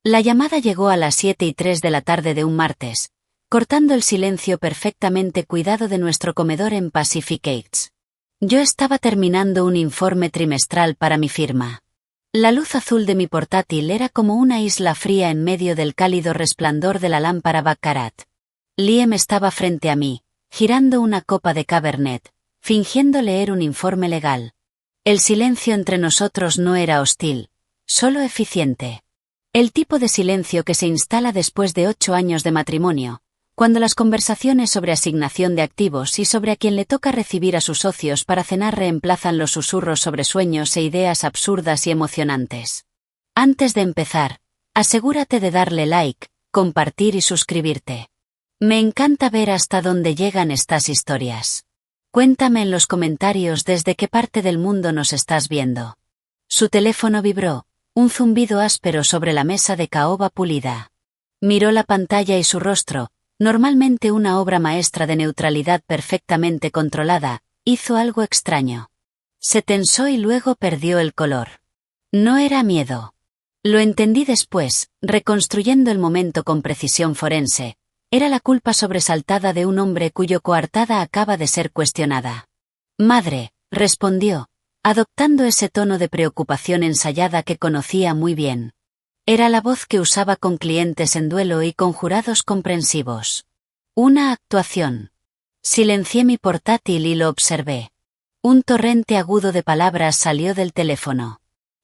La llamada llegó a las 7:03 de la tarde de un martes, cortando el silencio perfectamente cuidado de nuestro comedor en Pacific Heights. Yo estaba terminando un informe trimestral para mi firma. La luz azul de mi portátil era como una isla fría en medio del cálido resplandor de la lámpara Baccarat. Liam estaba frente a mí, girando una copa de Cabernet, fingiendo leer un informe legal. El silencio entre nosotros no era hostil, solo eficiente. El tipo de silencio que se instala después de 8 años de matrimonio, cuando las conversaciones sobre asignación de activos y sobre a quién le toca recibir a sus socios para cenar reemplazan los susurros sobre sueños e ideas absurdas y emocionantes. Antes de empezar, asegúrate de darle like, compartir y suscribirte. Me encanta ver hasta dónde llegan estas historias. Cuéntame en los comentarios desde qué parte del mundo nos estás viendo. Su teléfono vibró, un zumbido áspero sobre la mesa de caoba pulida. Miró la pantalla y su rostro, normalmente una obra maestra de neutralidad perfectamente controlada, hizo algo extraño. Se tensó y luego perdió el color. No era miedo. Lo entendí después, reconstruyendo el momento con precisión forense. Era la culpa sobresaltada de un hombre cuyo coartada acaba de ser cuestionada. Madre, respondió, adoptando ese tono de preocupación ensayada que conocía muy bien. Era la voz que usaba con clientes en duelo y con jurados comprensivos. Una actuación. Silencié mi portátil y lo observé. Un torrente agudo de palabras salió del teléfono.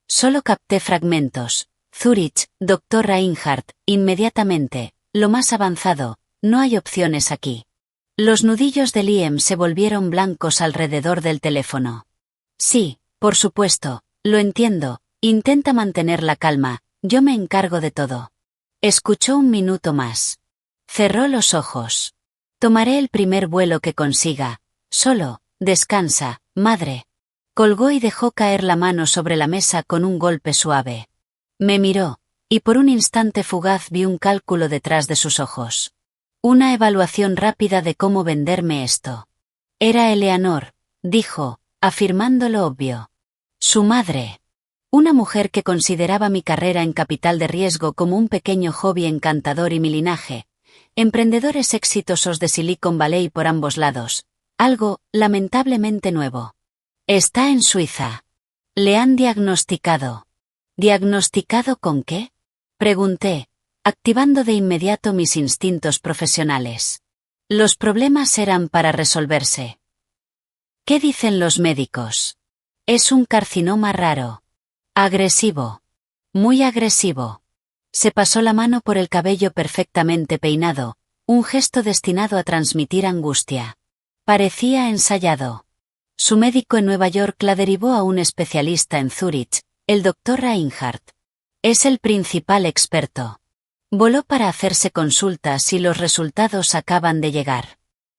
Solo capté fragmentos. Zurich, Dr. Reinhardt, inmediatamente, lo más avanzado, no hay opciones aquí. Los nudillos de Liam se volvieron blancos alrededor del teléfono. Sí, por supuesto, lo entiendo, intenta mantener la calma, yo me encargo de todo. Escuchó un minuto más. Cerró los ojos. Tomaré el primer vuelo que consiga. Solo, descansa, madre. Colgó y dejó caer la mano sobre la mesa con un golpe suave. Me miró, y por un instante fugaz vi un cálculo detrás de sus ojos. Una evaluación rápida de cómo venderme esto. Era Eleanor, dijo, afirmando lo obvio. Su madre. Una mujer que consideraba mi carrera en capital de riesgo como un pequeño hobby encantador y mi linaje. Emprendedores exitosos de Silicon Valley por ambos lados. Algo, lamentablemente nuevo. Está en Suiza. Le han diagnosticado. ¿Diagnosticado con qué? Pregunté, activando de inmediato mis instintos profesionales. Los problemas eran para resolverse. ¿Qué dicen los médicos? Es un carcinoma raro. Agresivo. Muy agresivo. Se pasó la mano por el cabello perfectamente peinado, un gesto destinado a transmitir angustia. Parecía ensayado. Su médico en Nueva York la derivó a un especialista en Zurich, el Dr. Reinhardt. Es el principal experto. Voló para hacerse consultas y los resultados acaban de llegar.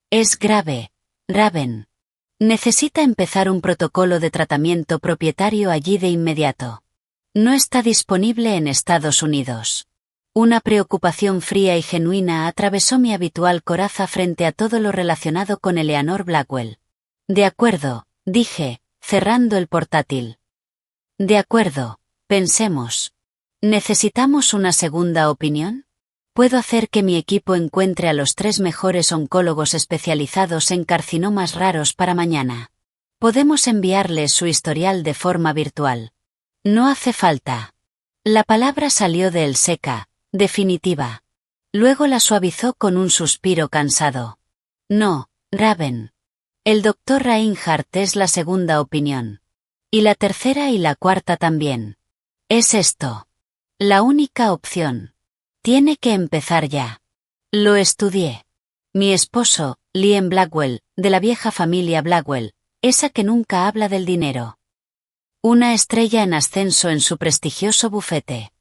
Es grave, Raven. Necesita empezar un protocolo de tratamiento propietario allí de inmediato. No está disponible en Estados Unidos. Una preocupación fría y genuina atravesó mi habitual coraza frente a todo lo relacionado con Eleanor Blackwell. De acuerdo, dije, cerrando el portátil. De acuerdo, pensemos. ¿Necesitamos una segunda opinión? Puedo hacer que mi equipo encuentre a los 3 mejores oncólogos especializados en carcinomas raros para mañana. Podemos enviarles su historial de forma virtual. No hace falta. La palabra salió de él seca, definitiva. Luego la suavizó con un suspiro cansado. No, Raven. El Dr. Reinhardt es la segunda opinión. Y la tercera y la cuarta también. Es esto. La única opción. Tiene que empezar ya. Lo estudié. Mi esposo, Liam Blackwell, de la vieja familia Blackwell, esa que nunca habla del dinero. Una estrella en ascenso en su prestigioso bufete.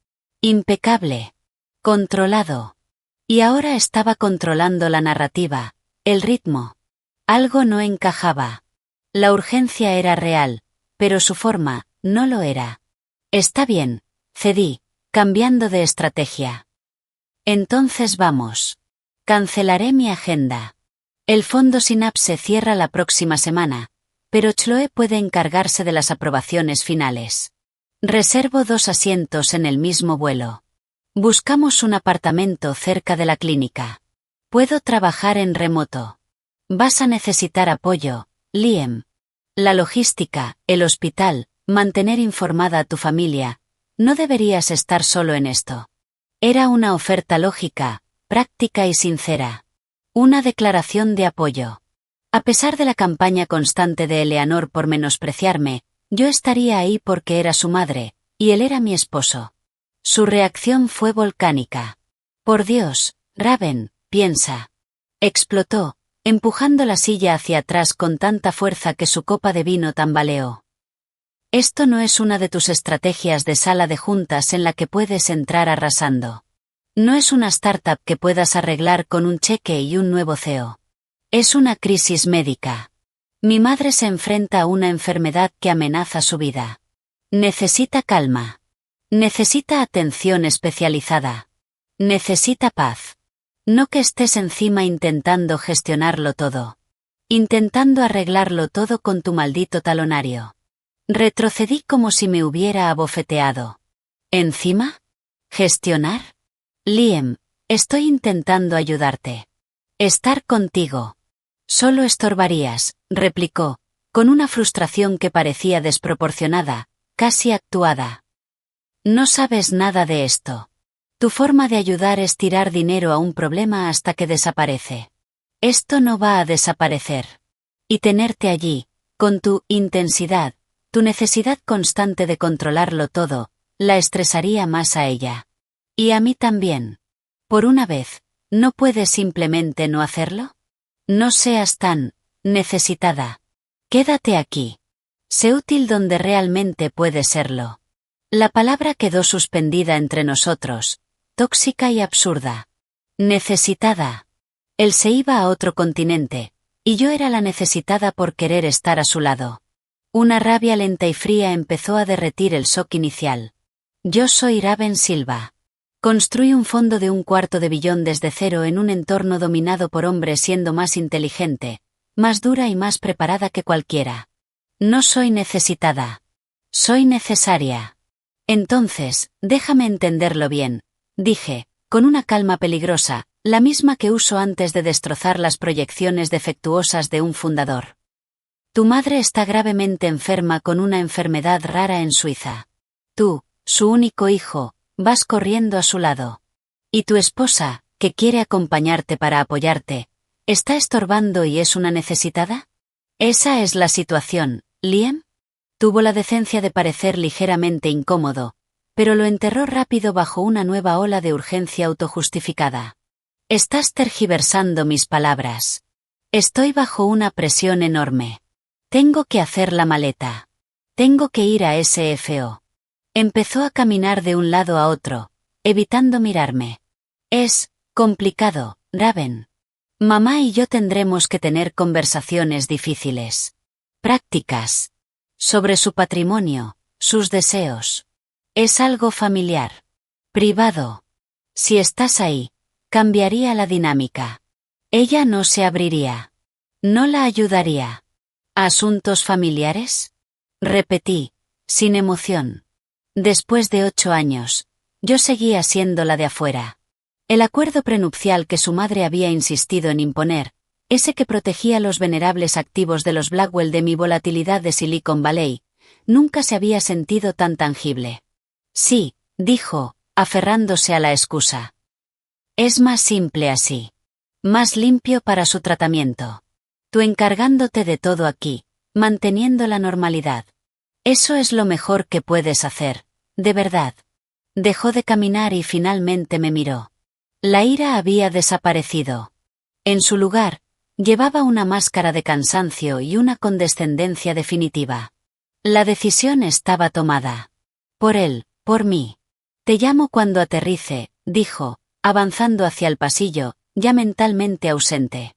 Impecable. Controlado. Y ahora estaba controlando la narrativa, el ritmo. Algo no encajaba. La urgencia era real, pero su forma, no lo era. Está bien, cedí, cambiando de estrategia. Entonces vamos. Cancelaré mi agenda. El fondo Synapse cierra la próxima semana, pero Chloe puede encargarse de las aprobaciones finales. Reservo 2 asientos en el mismo vuelo. Buscamos un apartamento cerca de la clínica. Puedo trabajar en remoto. Vas a necesitar apoyo, Liam. La logística, el hospital, mantener informada a tu familia. No deberías estar solo en esto. Era una oferta lógica, práctica y sincera. Una declaración de apoyo. A pesar de la campaña constante de Eleanor por menospreciarme, yo estaría ahí porque era su madre, y él era mi esposo. Su reacción fue volcánica. Por Dios, Raven, piensa. Explotó, empujando la silla hacia atrás con tanta fuerza que su copa de vino tambaleó. Esto no es una de tus estrategias de sala de juntas en la que puedes entrar arrasando. No es una startup que puedas arreglar con un cheque y un nuevo CEO. Es una crisis médica. Mi madre se enfrenta a una enfermedad que amenaza su vida. Necesita calma. Necesita atención especializada. Necesita paz. No que estés encima intentando gestionarlo todo. Intentando arreglarlo todo con tu maldito talonario. Retrocedí como si me hubiera abofeteado. ¿Encima? ¿Gestionar? Liam, estoy intentando ayudarte. Estar contigo. Solo estorbarías, replicó, con una frustración que parecía desproporcionada, casi actuada. No sabes nada de esto. Tu forma de ayudar es tirar dinero a un problema hasta que desaparece. Esto no va a desaparecer. Y tenerte allí, con tu intensidad, tu necesidad constante de controlarlo todo, la estresaría más a ella. Y a mí también. Por una vez, ¿no puedes simplemente no hacerlo? No seas tan necesitada. Quédate aquí. Sé útil donde realmente puedes serlo. La palabra quedó suspendida entre nosotros, tóxica y absurda. Necesitada. Él se iba a otro continente, y yo era la necesitada por querer estar a su lado. Una rabia lenta y fría empezó a derretir el shock inicial. Yo soy Raven Silva. Construí un fondo de $250 millones desde cero en un entorno dominado por hombres siendo más inteligente, más dura y más preparada que cualquiera. No soy necesitada. Soy necesaria. Entonces, déjame entenderlo bien, dije, con una calma peligrosa, la misma que uso antes de destrozar las proyecciones defectuosas de un fundador. Tu madre está gravemente enferma con una enfermedad rara en Suiza. Tú, su único hijo, vas corriendo a su lado. Y tu esposa, que quiere acompañarte para apoyarte, ¿está estorbando y es una necesitada? Esa es la situación, Liam. Tuvo la decencia de parecer ligeramente incómodo, pero lo enterró rápido bajo una nueva ola de urgencia autojustificada. Estás tergiversando mis palabras. Estoy bajo una presión enorme. Tengo que hacer la maleta. Tengo que ir a SFO. Empezó a caminar de un lado a otro, evitando mirarme. Es complicado, Raven. Mamá y yo tendremos que tener conversaciones difíciles. Prácticas. Sobre su patrimonio, sus deseos. Es algo familiar. Privado. Si estás ahí, cambiaría la dinámica. Ella no se abriría. No la ayudaría. ¿Asuntos familiares? Repetí, sin emoción. Después de 8 años, yo seguía siendo la de afuera. El acuerdo prenupcial que su madre había insistido en imponer, ese que protegía los venerables activos de los Blackwell de mi volatilidad de Silicon Valley, nunca se había sentido tan tangible. Sí, dijo, aferrándose a la excusa. Es más simple así. Más limpio para su tratamiento. Tú encargándote de todo aquí, manteniendo la normalidad. Eso es lo mejor que puedes hacer, de verdad. Dejó de caminar y finalmente me miró. La ira había desaparecido. En su lugar, llevaba una máscara de cansancio y una condescendencia definitiva. La decisión estaba tomada. Por él, por mí. Te llamo cuando aterrice, dijo, avanzando hacia el pasillo, ya mentalmente ausente.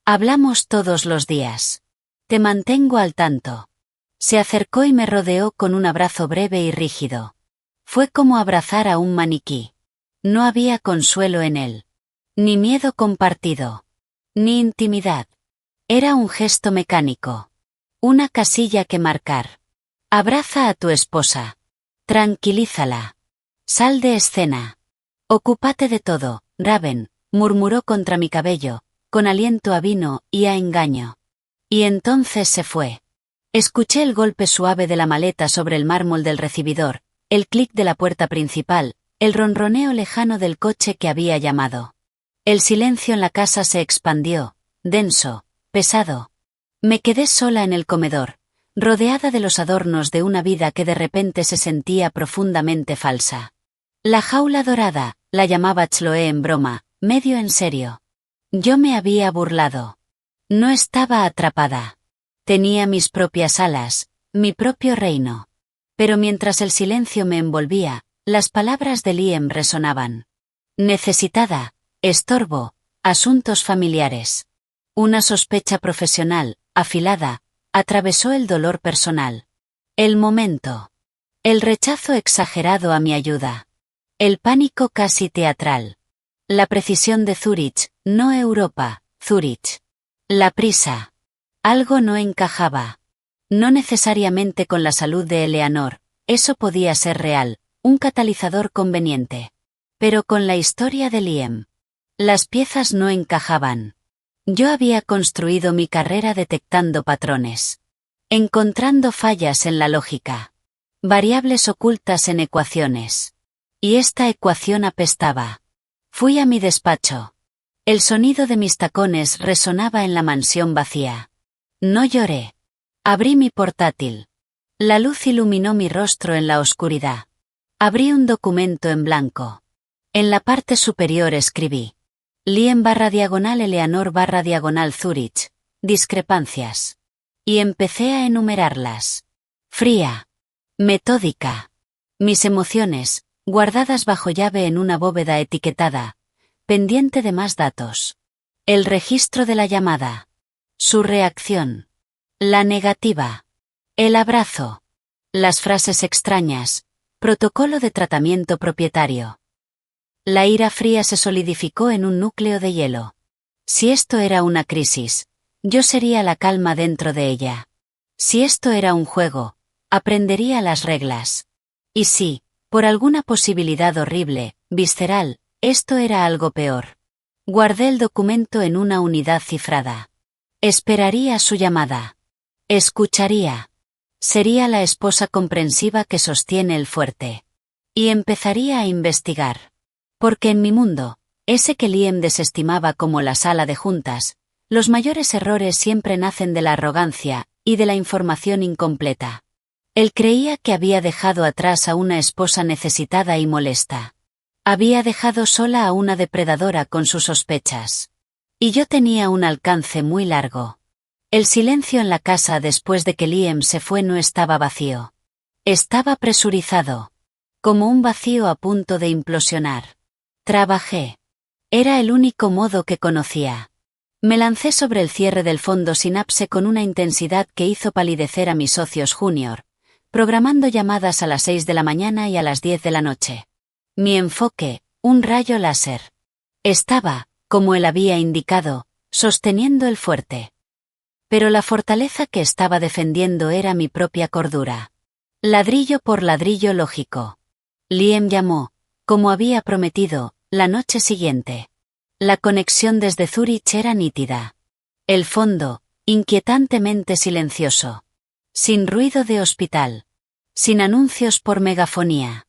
Hablamos todos los días. Te mantengo al tanto. Se acercó y me rodeó con un abrazo breve y rígido. Fue como abrazar a un maniquí. No había consuelo en él. Ni miedo compartido. Ni intimidad. Era un gesto mecánico. Una casilla que marcar. Abraza a tu esposa. Tranquilízala. Sal de escena. Ocúpate de todo, Raven, murmuró contra mi cabello, con aliento a vino y a engaño. Y entonces se fue. Escuché el golpe suave de la maleta sobre el mármol del recibidor, el clic de la puerta principal, el ronroneo lejano del coche que había llamado. El silencio en la casa se expandió, denso, pesado. Me quedé sola en el comedor, rodeada de los adornos de una vida que de repente se sentía profundamente falsa. La jaula dorada, la llamaba Chloe en broma, medio en serio. Yo me había burlado. No estaba atrapada. Tenía mis propias alas, mi propio reino. Pero mientras el silencio me envolvía, las palabras de Liam resonaban. Necesitada, estorbo, asuntos familiares. Una sospecha profesional, afilada, atravesó el dolor personal. El momento. El rechazo exagerado a mi ayuda. El pánico casi teatral. La precisión de Zúrich, no Europa, Zúrich. La prisa. Algo no encajaba. No necesariamente con la salud de Eleanor, eso podía ser real, un catalizador conveniente. Pero con la historia de Liam. Las piezas no encajaban. Yo había construido mi carrera detectando patrones. Encontrando fallas en la lógica. Variables ocultas en ecuaciones. Y esta ecuación apestaba. Fui a mi despacho. El sonido de mis tacones resonaba en la mansión vacía. No lloré. Abrí mi portátil. La luz iluminó mi rostro en la oscuridad. Abrí un documento en blanco. En la parte superior escribí. Liam_Eleanor_ Zúrich. Discrepancias. Y empecé a enumerarlas. Fría. Metódica. Mis emociones, guardadas bajo llave en una bóveda etiquetada, pendiente de más datos. El registro de la llamada. Su reacción. La negativa. El abrazo. Las frases extrañas. Protocolo de tratamiento propietario. La ira fría se solidificó en un núcleo de hielo. Si esto era una crisis, yo sería la calma dentro de ella. Si esto era un juego, aprendería las reglas. Y si, por alguna posibilidad horrible, visceral, esto era algo peor. Guardé el documento en una unidad cifrada. Esperaría su llamada. Escucharía. Sería la esposa comprensiva que sostiene el fuerte. Y empezaría a investigar. Porque en mi mundo, ese que Liam desestimaba como la sala de juntas, los mayores errores siempre nacen de la arrogancia y de la información incompleta. Él creía que había dejado atrás a una esposa necesitada y molesta. Había dejado sola a una depredadora con sus sospechas. Y yo tenía un alcance muy largo. El silencio en la casa después de que Liam se fue no estaba vacío. Estaba presurizado. Como un vacío a punto de implosionar. Trabajé. Era el único modo que conocía. Me lancé sobre el cierre del fondo Synapse con una intensidad que hizo palidecer a mis socios junior, programando llamadas a las 6 de la mañana y a las 10 de la noche. Mi enfoque, un rayo láser. Estaba, como él había indicado, sosteniendo el fuerte. Pero la fortaleza que estaba defendiendo era mi propia cordura. Ladrillo por ladrillo lógico. Liam llamó, como había prometido, la noche siguiente. La conexión desde Zúrich era nítida. El fondo, inquietantemente silencioso. Sin ruido de hospital. Sin anuncios por megafonía.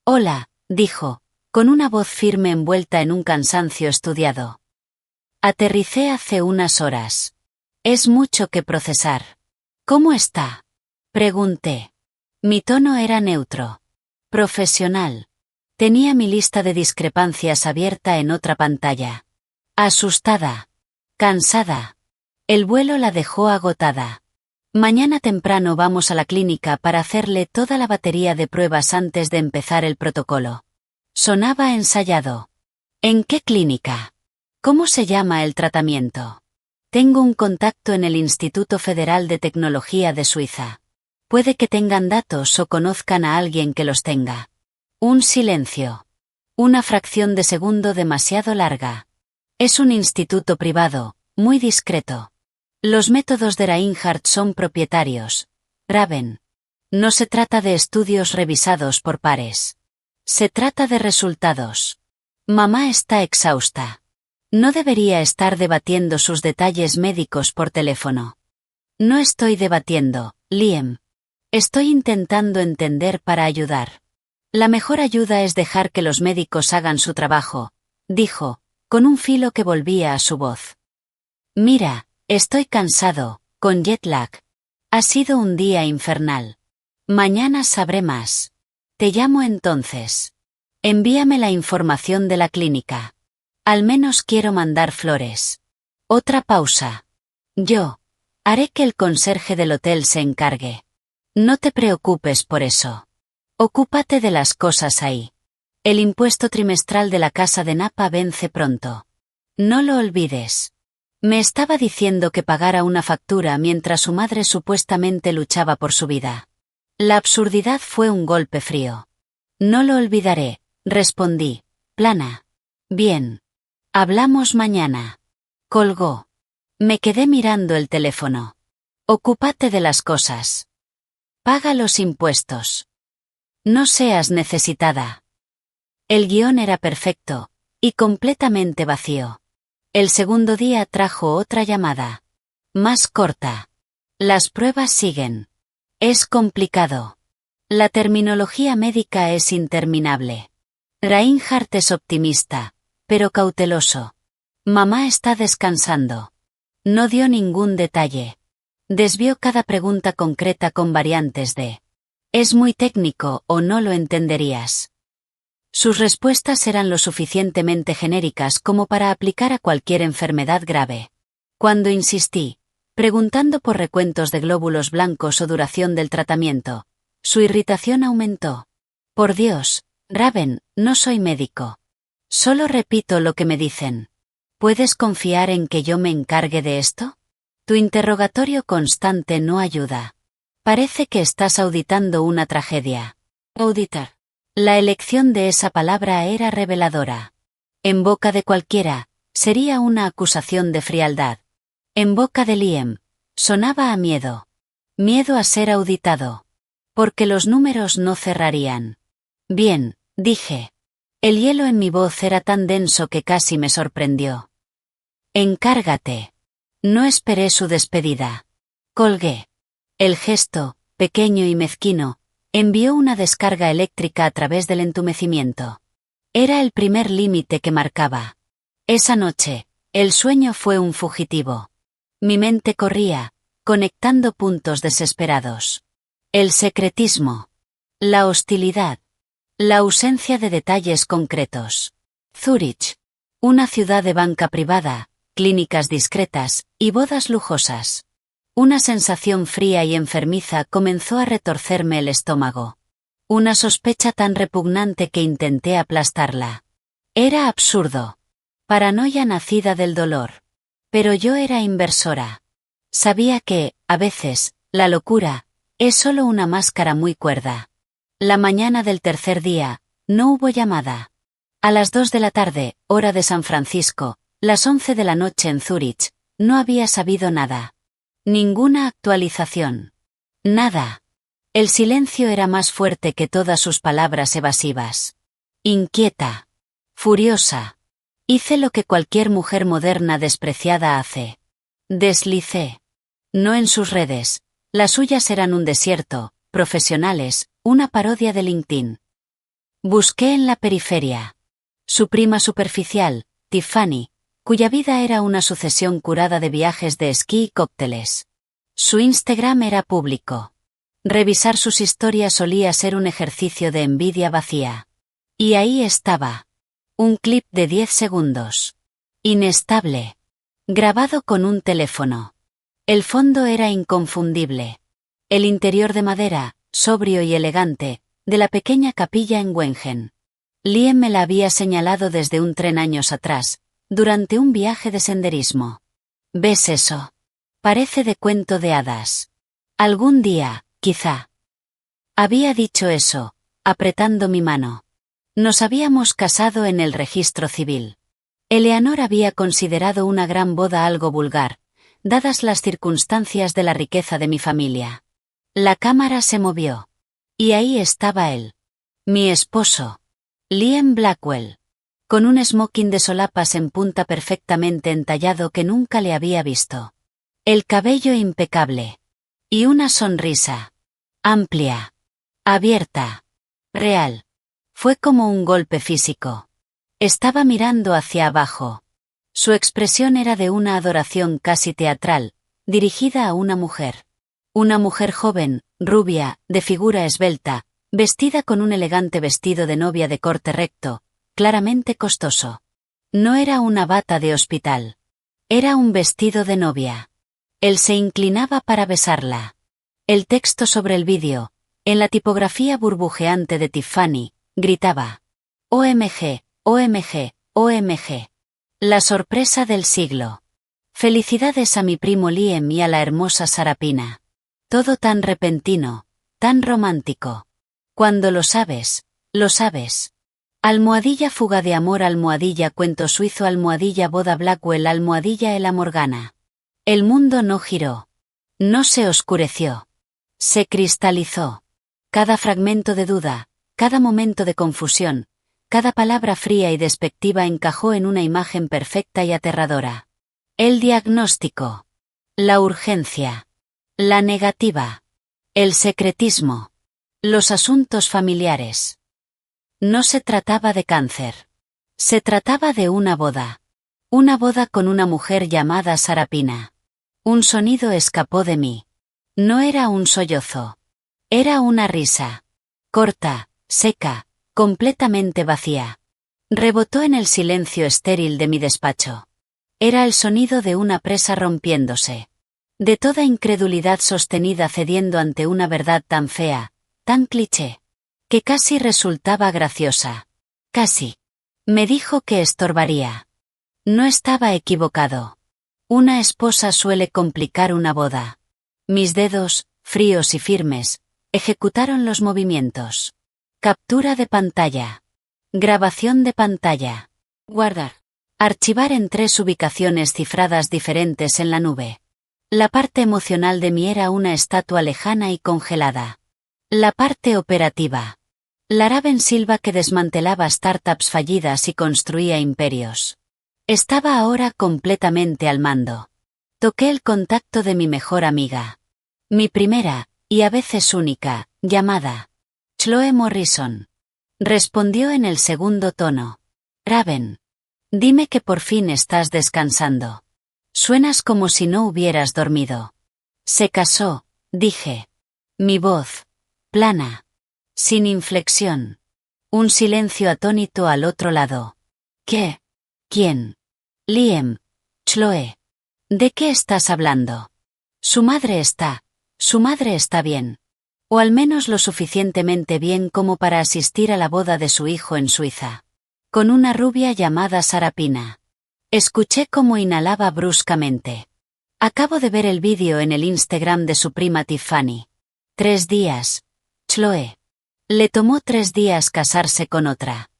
Hola, dijo, con una voz firme envuelta en un cansancio estudiado. Aterricé hace unas horas. Es mucho que procesar. ¿Cómo está? Pregunté. Mi tono era neutro. Profesional. Tenía mi lista de discrepancias abierta en otra pantalla. Asustada. Cansada. El vuelo la dejó agotada. Mañana temprano vamos a la clínica para hacerle toda la batería de pruebas antes de empezar el protocolo. Sonaba ensayado. ¿En qué clínica? ¿Cómo se llama el tratamiento? Tengo un contacto en el Instituto Federal de Tecnología de Suiza. Puede que tengan datos o conozcan a alguien que los tenga. Un silencio. Una fracción de segundo demasiado larga. Es un instituto privado, muy discreto. Los métodos de Reinhardt son propietarios. Raven. No se trata de estudios revisados por pares. Se trata de resultados. Mamá está exhausta. No debería estar debatiendo sus detalles médicos por teléfono. No estoy debatiendo, Liam. Estoy intentando entender para ayudar. La mejor ayuda es dejar que los médicos hagan su trabajo, dijo, con un filo que volvía a su voz. Mira, estoy cansado, con jet lag. Ha sido un día infernal. Mañana sabré más. Te llamo entonces. Envíame la información de la clínica. Al menos quiero mandar flores. Otra pausa. Yo. Haré que el conserje del hotel se encargue. No te preocupes por eso. Ocúpate de las cosas ahí. El impuesto trimestral de la casa de Napa vence pronto. No lo olvides. Me estaba diciendo que pagara una factura mientras su madre supuestamente luchaba por su vida. La absurdidad fue un golpe frío. No lo olvidaré, respondí, plana. Bien. Hablamos mañana. Colgó. Me quedé mirando el teléfono. Ocúpate de las cosas. Paga los impuestos. No seas necesitada. El guión era perfecto, y completamente vacío. El segundo día trajo otra llamada. Más corta. Las pruebas siguen. Es complicado. La terminología médica es interminable. Reinhardt es optimista, pero cauteloso. Mamá está descansando. No dio ningún detalle. Desvió cada pregunta concreta con variantes de «Es muy técnico o no lo entenderías». Sus respuestas eran lo suficientemente genéricas como para aplicar a cualquier enfermedad grave. Cuando insistí, preguntando por recuentos de glóbulos blancos o duración del tratamiento, su irritación aumentó. Por Dios, Raven, no soy médico. Solo repito lo que me dicen. ¿Puedes confiar en que yo me encargue de esto? Tu interrogatorio constante no ayuda. Parece que estás auditando una tragedia. Auditar. La elección de esa palabra era reveladora. En boca de cualquiera, sería una acusación de frialdad. En boca de Liam, sonaba a miedo. Miedo a ser auditado. Porque los números no cerrarían. Bien, dije. El hielo en mi voz era tan denso que casi me sorprendió. Encárgate. No esperé su despedida. Colgué. El gesto, pequeño y mezquino, envió una descarga eléctrica a través del entumecimiento. Era el primer límite que marcaba. Esa noche, el sueño fue un fugitivo. Mi mente corría, conectando puntos desesperados. El secretismo. La hostilidad. La ausencia de detalles concretos. Zúrich. Una ciudad de banca privada, clínicas discretas, y bodas lujosas. Una sensación fría y enfermiza comenzó a retorcerme el estómago. Una sospecha tan repugnante que intenté aplastarla. Era absurdo. Paranoia nacida del dolor. Pero yo era inversora. Sabía que, a veces, la locura, es solo una máscara muy cuerda. La mañana del tercer día, no hubo llamada. A las 2 de la tarde, hora de San Francisco, las 11 de la noche en Zúrich, no había sabido nada. Ninguna actualización. Nada. El silencio era más fuerte que todas sus palabras evasivas. Inquieta. Furiosa. Hice lo que cualquier mujer moderna despreciada hace. Deslicé. No en sus redes. Las suyas eran un desierto, profesionales, una parodia de LinkedIn. Busqué en la periferia. Su prima superficial, Tiffany, cuya vida era una sucesión curada de viajes de esquí y cócteles. Su Instagram era público. Revisar sus historias solía ser un ejercicio de envidia vacía. Y ahí estaba. Un clip de 10 segundos. Inestable. Grabado con un teléfono. El fondo era inconfundible. El interior de madera, sobrio y elegante, de la pequeña capilla en Wengen. Liam me la había señalado desde un tren años atrás, durante un viaje de senderismo. ¿Ves eso? Parece de cuento de hadas. Algún día, quizá. Había dicho eso, apretando mi mano. Nos habíamos casado en el registro civil. Eleanor había considerado una gran boda algo vulgar, dadas las circunstancias de la riqueza de mi familia. La cámara se movió. Y ahí estaba él. Mi esposo. Liam Blackwell. con un smoking de solapas en punta perfectamente entallado que nunca le había visto. El cabello impecable. Y una sonrisa. Amplia. Abierta. Real. Fue como un golpe físico. Estaba mirando hacia abajo. Su expresión era de una adoración casi teatral, dirigida a una mujer. Una mujer joven, rubia, de figura esbelta, vestida con un elegante vestido de novia de corte recto, claramente costoso. No era una bata de hospital. Era un vestido de novia. Él se inclinaba para besarla. El texto sobre el vídeo, en la tipografía burbujeante de Tiffany, gritaba: OMG, OMG, OMG. La sorpresa del siglo. Felicidades a mi primo Liam y a la hermosa Sarapina. Todo tan repentino, tan romántico. Cuando lo sabes, lo sabes. Almohadilla fuga de amor, almohadilla cuento suizo, almohadilla boda Blackwell, almohadilla Ella Morgana. El mundo no giró. No se oscureció. Se cristalizó. Cada fragmento de duda, cada momento de confusión, cada palabra fría y despectiva encajó en una imagen perfecta y aterradora. El diagnóstico. La urgencia. La negativa. El secretismo. Los asuntos familiares. No se trataba de cáncer. Se trataba de una boda. Una boda con una mujer llamada Sarapina. Un sonido escapó de mí. No era un sollozo. Era una risa. Corta, seca, completamente vacía. Rebotó en el silencio estéril de mi despacho. Era el sonido de una presa rompiéndose. De toda incredulidad sostenida cediendo ante una verdad tan fea, tan cliché, que casi resultaba graciosa. Casi. Me dijo que estorbaría. No estaba equivocado. Una esposa suele complicar una boda. Mis dedos, fríos y firmes, ejecutaron los movimientos. Captura de pantalla. Grabación de pantalla. Guardar. Archivar en 3 ubicaciones cifradas diferentes en la nube. La parte emocional de mí era una estatua lejana y congelada. La parte operativa. Lara Ben Silva que desmantelaba startups fallidas y construía imperios. Estaba ahora completamente al mando. Toqué el contacto de mi mejor amiga. Mi primera, y a veces única, llamada. Chloe Morrison. Respondió en el segundo tono. Raven. Dime que por fin estás descansando. Suenas como si no hubieras dormido. Se casó, dije. Mi voz. Plana. Sin inflexión. Un silencio atónito al otro lado. ¿Qué? ¿Quién? Liam. Chloe. ¿De qué estás hablando? Su madre está bien. O al menos lo suficientemente bien como para asistir a la boda de su hijo en Suiza. Con una rubia llamada Sarapina. Escuché cómo inhalaba bruscamente. Acabo de ver el vídeo en el Instagram de su prima Tiffany. 3 días. Chloe. Le tomó 3 días casarse con otra.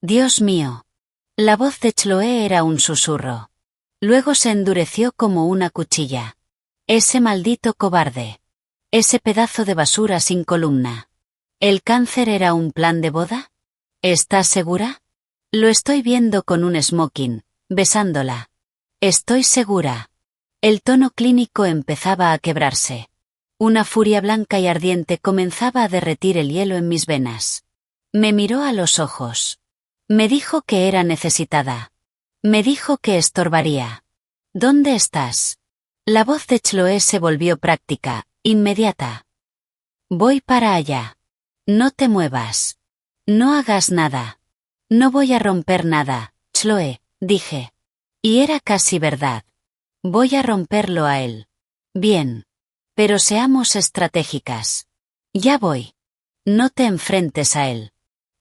Dios mío. La voz de Chloe era un susurro. Luego se endureció como una cuchilla. Ese maldito cobarde. Ese pedazo de basura sin columna. ¿El cáncer era un plan de boda? ¿Estás segura? Lo estoy viendo con un smoking, besándola. Estoy segura. El tono clínico empezaba a quebrarse. Una furia blanca y ardiente comenzaba a derretir el hielo en mis venas. Me miró a los ojos. Me dijo que era necesitada. Me dijo que estorbaría. ¿Dónde estás? La voz de Chloe se volvió práctica, inmediata. Voy para allá. No te muevas. No hagas nada. No voy a romper nada, Chloe, dije. Y era casi verdad. Voy a romperlo a él. Bien. Pero seamos estratégicas. Ya voy. No te enfrentes a él.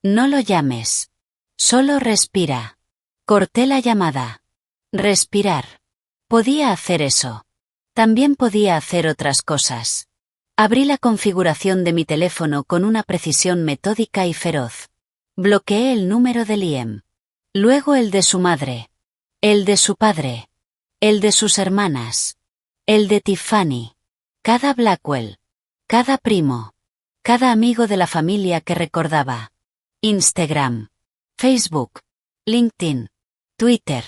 No lo llames. Solo respira. Corté la llamada. Respirar. Podía hacer eso. También podía hacer otras cosas. Abrí la configuración de mi teléfono con una precisión metódica y feroz. Bloqueé el número de Liam. Luego el de su madre. El de su padre. El de sus hermanas. El de Tiffany. Cada Blackwell. Cada primo. Cada amigo de la familia que recordaba. Instagram. Facebook. LinkedIn. Twitter.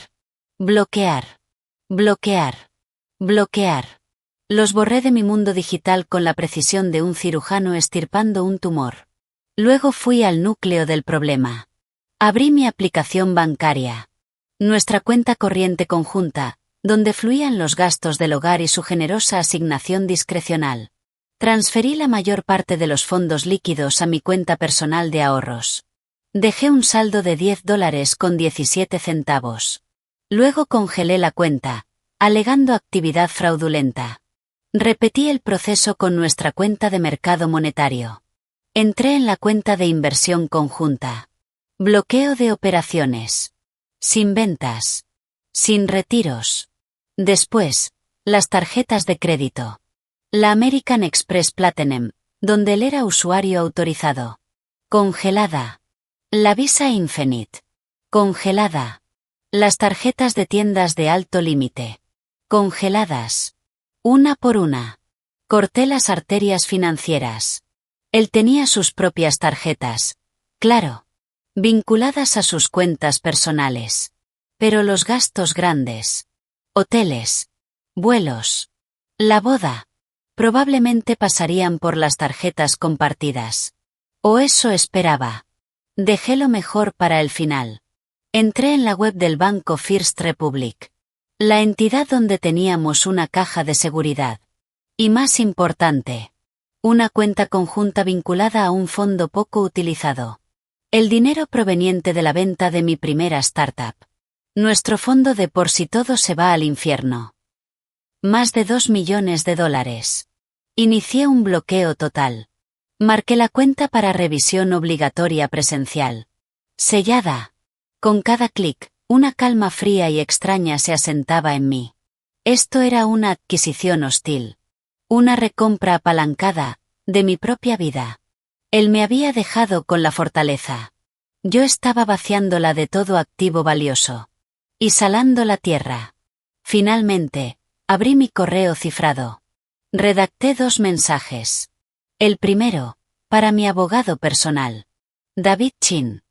Bloquear. Bloquear. Bloquear. Los borré de mi mundo digital con la precisión de un cirujano extirpando un tumor. Luego fui al núcleo del problema. Abrí mi aplicación bancaria. Nuestra cuenta corriente conjunta, donde fluían los gastos del hogar y su generosa asignación discrecional. Transferí la mayor parte de los fondos líquidos a mi cuenta personal de ahorros. Dejé un saldo de $10.17. Luego congelé la cuenta, alegando actividad fraudulenta. Repetí el proceso con nuestra cuenta de mercado monetario. Entré en la cuenta de inversión conjunta. Bloqueo de operaciones. Sin ventas. Sin retiros. Después, las tarjetas de crédito. La American Express Platinum, donde él era usuario autorizado. Congelada. La Visa Infinite. Congelada. Las tarjetas de tiendas de alto límite. Congeladas. Una por una. Corté las arterias financieras. Él tenía sus propias tarjetas, claro, vinculadas a sus cuentas personales. Pero los gastos grandes. Hoteles. Vuelos. La boda. Probablemente pasarían por las tarjetas compartidas. O eso esperaba. Dejé lo mejor para el final. Entré en la web del banco First Republic. La entidad donde teníamos una caja de seguridad. Y más importante, una cuenta conjunta vinculada a un fondo poco utilizado. El dinero proveniente de la venta de mi primera startup. Nuestro fondo de por si todo se va al infierno. Más de $2 millones. Inicié un bloqueo total. Marqué la cuenta para revisión obligatoria presencial. Sellada. Con cada clic, una calma fría y extraña se asentaba en mí. Esto era una adquisición hostil. Una recompra apalancada, de mi propia vida. Él me había dejado con la fortaleza. Yo estaba vaciándola de todo activo valioso. Y salando la tierra. Finalmente, abrí mi correo cifrado. Redacté 2 mensajes. El primero, para mi abogado personal. David Chin.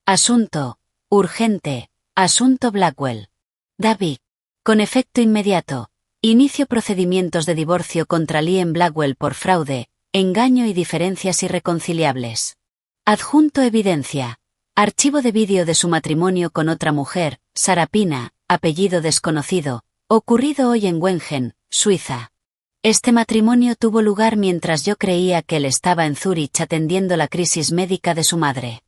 Asunto, urgente, asunto Blackwell. David. Con efecto inmediato. Inicio procedimientos de divorcio contra Liam Blackwell por fraude, engaño y diferencias irreconciliables. Adjunto evidencia. Archivo de vídeo de su matrimonio con otra mujer, Sarah Pina, apellido desconocido, ocurrido hoy en Wengen, Suiza. Este matrimonio tuvo lugar mientras yo creía que él estaba en Zúrich atendiendo la crisis médica de su madre.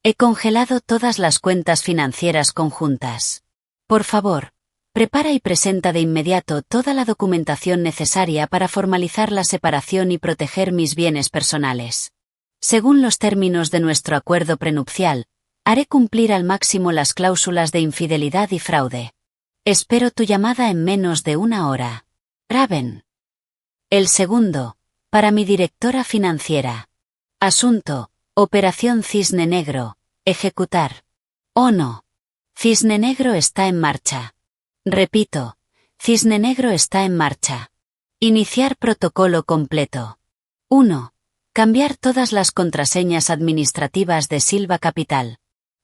He congelado todas las cuentas financieras conjuntas. Por favor, prepara y presenta de inmediato toda la documentación necesaria para formalizar la separación y proteger mis bienes personales. Según los términos de nuestro acuerdo prenupcial, haré cumplir al máximo las cláusulas de infidelidad y fraude. Espero tu llamada en menos de 1 hora. Raven. El segundo, para mi directora financiera. Asunto, Operación Cisne Negro, ejecutar. Oh no. Cisne Negro está en marcha. Repito, Cisne Negro está en marcha. Iniciar protocolo completo. 1. Cambiar todas las contraseñas administrativas de Silva Capital.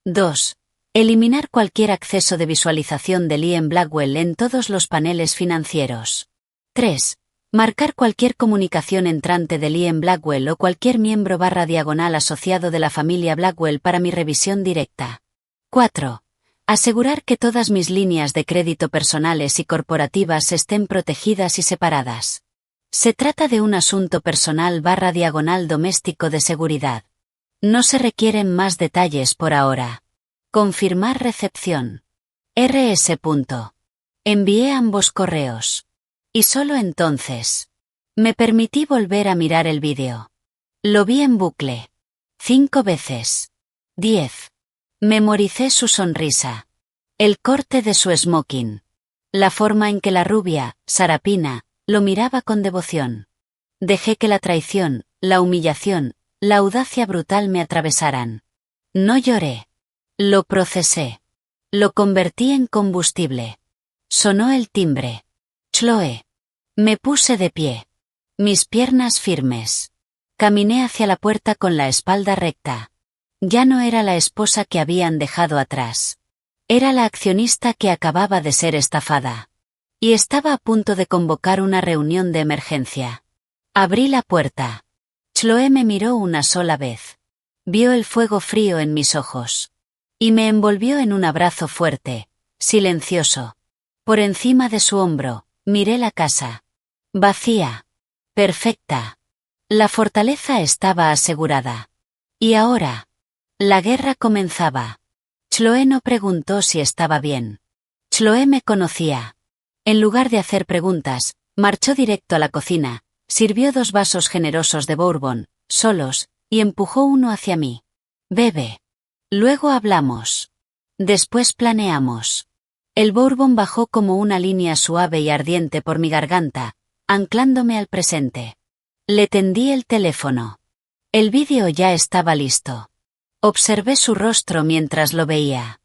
2. Eliminar cualquier acceso de visualización de Liam Blackwell en todos los paneles financieros. 3. Marcar cualquier comunicación entrante de Liam Blackwell o cualquier miembro // asociado de la familia Blackwell para mi revisión directa. 4. Asegurar que todas mis líneas de crédito personales y corporativas estén protegidas y separadas. Se trata de un asunto personal // doméstico de seguridad. No se requieren más detalles por ahora. Confirmar recepción. RS. Envié ambos correos. Y solo entonces me permití volver a mirar el vídeo. Lo vi en bucle. 5 veces. 10. Memoricé su sonrisa. El corte de su smoking. La forma en que la rubia, Sarah Pina, lo miraba con devoción. Dejé que la traición, la humillación, la audacia brutal me atravesaran. No lloré. Lo procesé. Lo convertí en combustible. Sonó el timbre. Chloe. Me puse de pie. Mis piernas firmes. Caminé hacia la puerta con la espalda recta. Ya no era la esposa que habían dejado atrás. Era la accionista que acababa de ser estafada. Y estaba a punto de convocar una reunión de emergencia. Abrí la puerta. Chloe me miró una sola vez. Vio el fuego frío en mis ojos. Y me envolvió en un abrazo fuerte, silencioso. Por encima de su hombro, miré la casa. Vacía. Perfecta. La fortaleza estaba asegurada. Y ahora. La guerra comenzaba. Chloe no preguntó si estaba bien. Chloe me conocía. En lugar de hacer preguntas, marchó directo a la cocina, sirvió 2 vasos generosos de bourbon, solos, y empujó uno hacia mí. Bebe. Luego hablamos. Después planeamos. El bourbon bajó como una línea suave y ardiente por mi garganta, anclándome al presente. Le tendí el teléfono. El vídeo ya estaba listo. Observé su rostro mientras lo veía.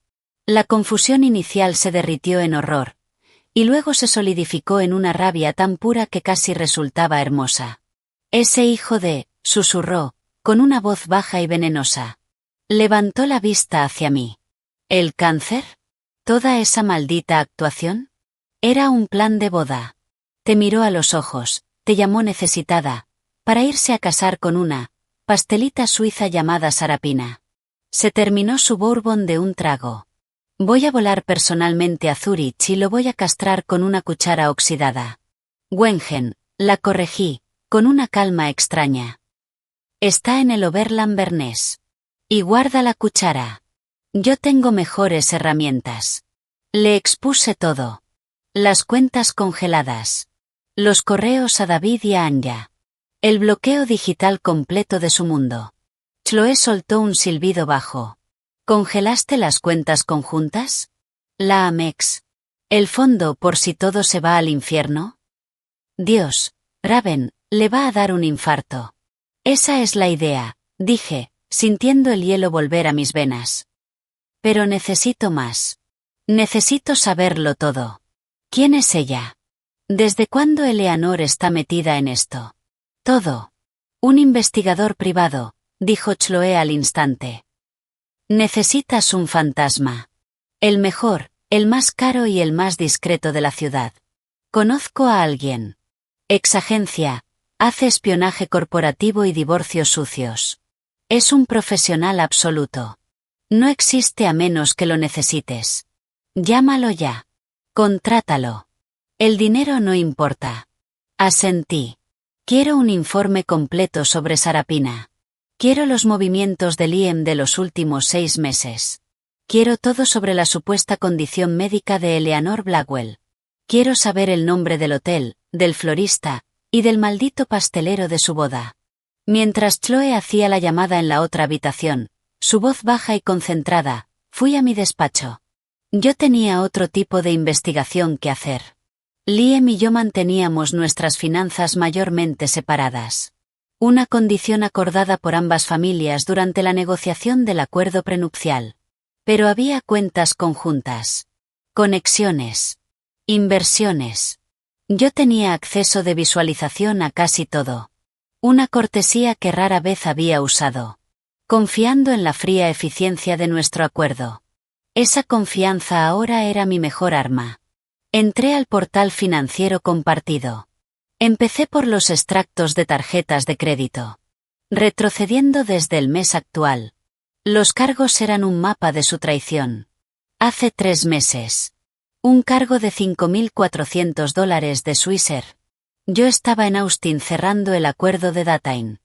La confusión inicial se derritió en horror, y luego se solidificó en una rabia tan pura que casi resultaba hermosa. Ese hijo de, susurró, con una voz baja y venenosa. Levantó la vista hacia mí. ¿El cáncer? ¿Toda esa maldita actuación? Era un plan de boda. Te miró a los ojos, te llamó necesitada, para irse a casar con una pastelita suiza llamada Sarapina. Se terminó su bourbon de un trago. Voy a volar personalmente a Zúrich y lo voy a castrar con una cuchara oxidada. Wengen, la corregí, con una calma extraña. Está en el Oberland Bernés. Y guarda la cuchara. Yo tengo mejores herramientas. Le expuse todo. Las cuentas congeladas. Los correos a David y a Anya. El bloqueo digital completo de su mundo. Chloe soltó un silbido bajo. ¿Congelaste las cuentas conjuntas? La Amex. ¿El fondo por si todo se va al infierno? Dios, Raven, le va a dar un infarto. Esa es la idea, dije, sintiendo el hielo volver a mis venas. Pero necesito más. Necesito saberlo todo. ¿Quién es ella? ¿Desde cuándo Eleanor está metida en esto? Todo. Un investigador privado, dijo Chloe al instante. Necesitas un fantasma. El mejor, el más caro y el más discreto de la ciudad. Conozco a alguien. Exagencia, hace espionaje corporativo y divorcios sucios. Es un profesional absoluto. No existe a menos que lo necesites. Llámalo ya. Contrátalo. El dinero no importa. Asentí. Quiero un informe completo sobre Sarapina. Quiero los movimientos de Liam de los últimos 6 meses. Quiero todo sobre la supuesta condición médica de Eleanor Blackwell. Quiero saber el nombre del hotel, del florista, y del maldito pastelero de su boda. Mientras Chloe hacía la llamada en la otra habitación, su voz baja y concentrada, fui a mi despacho. Yo tenía otro tipo de investigación que hacer. Liam y yo manteníamos nuestras finanzas mayormente separadas. Una condición acordada por ambas familias durante la negociación del acuerdo prenupcial. Pero había cuentas conjuntas. Conexiones. Inversiones. Yo tenía acceso de visualización a casi todo. Una cortesía que rara vez había usado. Confiando en la fría eficiencia de nuestro acuerdo. Esa confianza ahora era mi mejor arma. Entré al portal financiero compartido. Empecé por los extractos de tarjetas de crédito. Retrocediendo desde el mes actual. Los cargos eran un mapa de su traición. Hace 3 meses. Un cargo de $5.400 de Swissair. Yo estaba en Austin cerrando el acuerdo de Datain.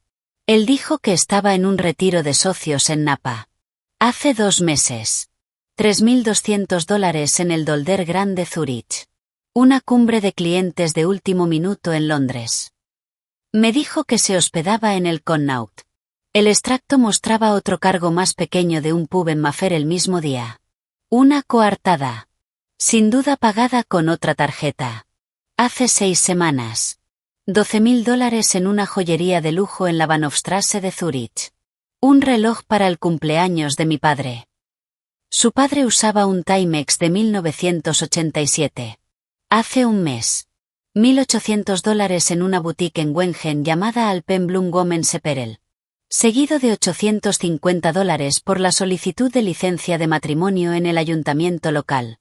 Él dijo que estaba en un retiro de socios en Napa. Hace 2 meses. $3.200 en el Dolder Grand de Zúrich. Una cumbre de clientes de último minuto en Londres. Me dijo que se hospedaba en el Connaught. El extracto mostraba otro cargo más pequeño de un pub en Mayfair el mismo día. Una coartada. Sin duda pagada con otra tarjeta. Hace 6 semanas. $12.000 en una joyería de lujo en la Bahnhofstrasse de Zúrich. Un reloj para el cumpleaños de mi padre. Su padre usaba un Timex de 1987. Hace un mes. $1.800 en una boutique en Wengen llamada Alpenblum Women's Apparel. seguido de $850 por la solicitud de licencia de matrimonio en el ayuntamiento local.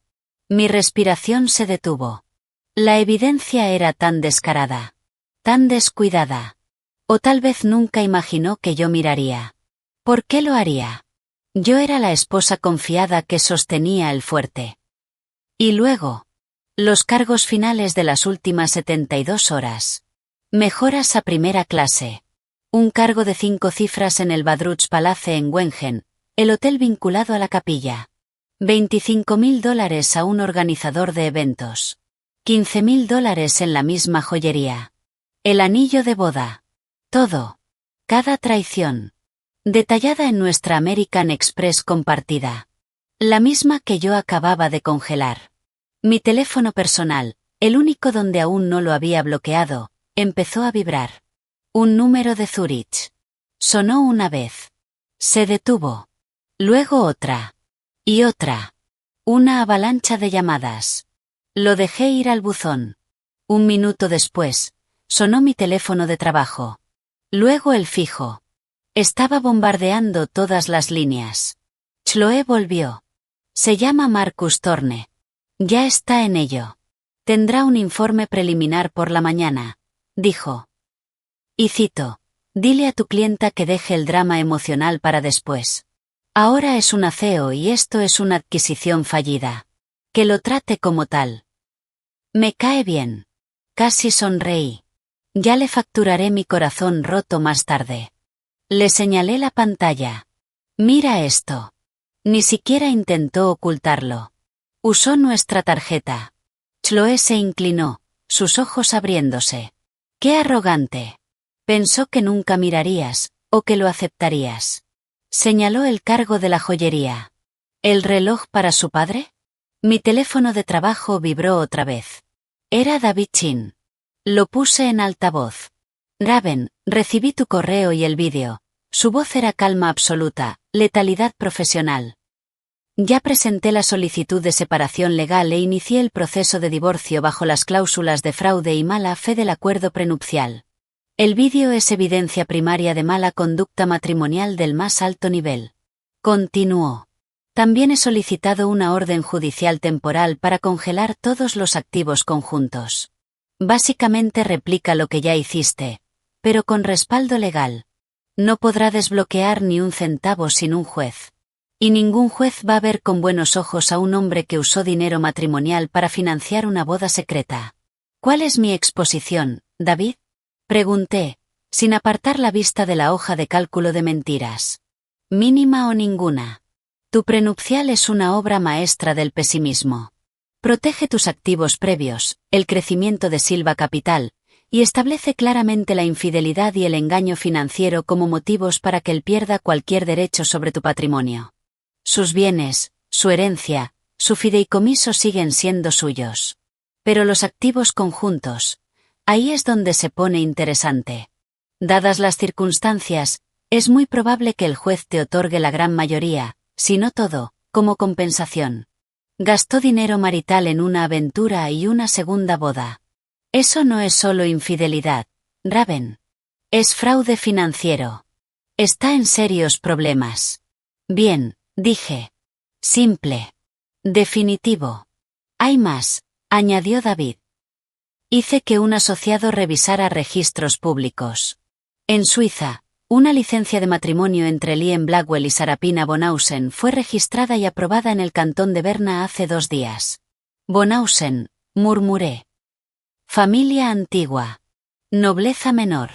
Mi respiración se detuvo. La evidencia era tan descarada, tan descuidada. O tal vez nunca imaginó que yo miraría. ¿Por qué lo haría? Yo era la esposa confiada que sostenía el fuerte. Y luego, los cargos finales de las últimas 72 horas. Mejoras a primera clase. Un cargo de 5 cifras en el Badruch Palace en Wengen, el hotel vinculado a la capilla. $25.000 a un organizador de eventos. $15.000 en la misma joyería. El anillo de boda. Todo. Cada traición. Detallada en nuestra American Express compartida. La misma que yo acababa de congelar. Mi teléfono personal, el único donde aún no lo había bloqueado, empezó a vibrar. Un número de Zurich. Sonó una vez. Se detuvo. Luego otra. Y otra. Una avalancha de llamadas. Lo dejé ir al buzón. Un minuto después, sonó mi teléfono de trabajo. Luego el fijo. Estaba bombardeando todas las líneas. Chloe volvió. Se llama Marcus Thorne. Ya está en ello. Tendrá un informe preliminar por la mañana, dijo. Y cito, dile a tu clienta que deje el drama emocional para después. Ahora es un CEO y esto es una adquisición fallida. Que lo trate como tal. Me cae bien. Casi sonreí. Ya le facturaré mi corazón roto más tarde. Le señalé la pantalla. Mira esto. Ni siquiera intentó ocultarlo. Usó nuestra tarjeta. Chloe se inclinó, sus ojos abriéndose. ¡Qué arrogante! Pensó que nunca mirarías, o que lo aceptarías. Señaló el cargo de la joyería. ¿El reloj para su padre? Mi teléfono de trabajo vibró otra vez. Era David Chin. Lo puse en altavoz. Raven, recibí tu correo y el vídeo. Su voz era calma absoluta, letalidad profesional. Ya presenté la solicitud de separación legal e inicié el proceso de divorcio bajo las cláusulas de fraude y mala fe del acuerdo prenupcial. El vídeo es evidencia primaria de mala conducta matrimonial del más alto nivel. Continuó. También he solicitado una orden judicial temporal para congelar todos los activos conjuntos. Básicamente replica lo que ya hiciste, pero con respaldo legal. No podrá desbloquear ni un centavo sin un juez. Y ningún juez va a ver con buenos ojos a un hombre que usó dinero matrimonial para financiar una boda secreta. ¿Cuál es mi exposición, David? Pregunté, sin apartar la vista de la hoja de cálculo de mentiras. Mínima o ninguna. Tu prenupcial es una obra maestra del pesimismo. Protege tus activos previos, el crecimiento de Silva Capital, y establece claramente la infidelidad y el engaño financiero como motivos para que él pierda cualquier derecho sobre tu patrimonio. Sus bienes, su herencia, su fideicomiso siguen siendo suyos. Pero los activos conjuntos, ahí es donde se pone interesante. Dadas las circunstancias, es muy probable que el juez te otorgue la gran mayoría, si no todo, como compensación. Gastó dinero marital en una aventura y una segunda boda. Eso no es solo infidelidad, Raven. Es fraude financiero. Está en serios problemas. Bien, dije. Simple. Definitivo. Hay más, añadió David. Hice que un asociado revisara registros públicos. En Suiza, una licencia de matrimonio entre Lien Blackwell y Sarapina Bonhausen fue registrada y aprobada en el cantón de Berna hace 2 días. Bonhausen, murmuré. Familia antigua. Nobleza menor.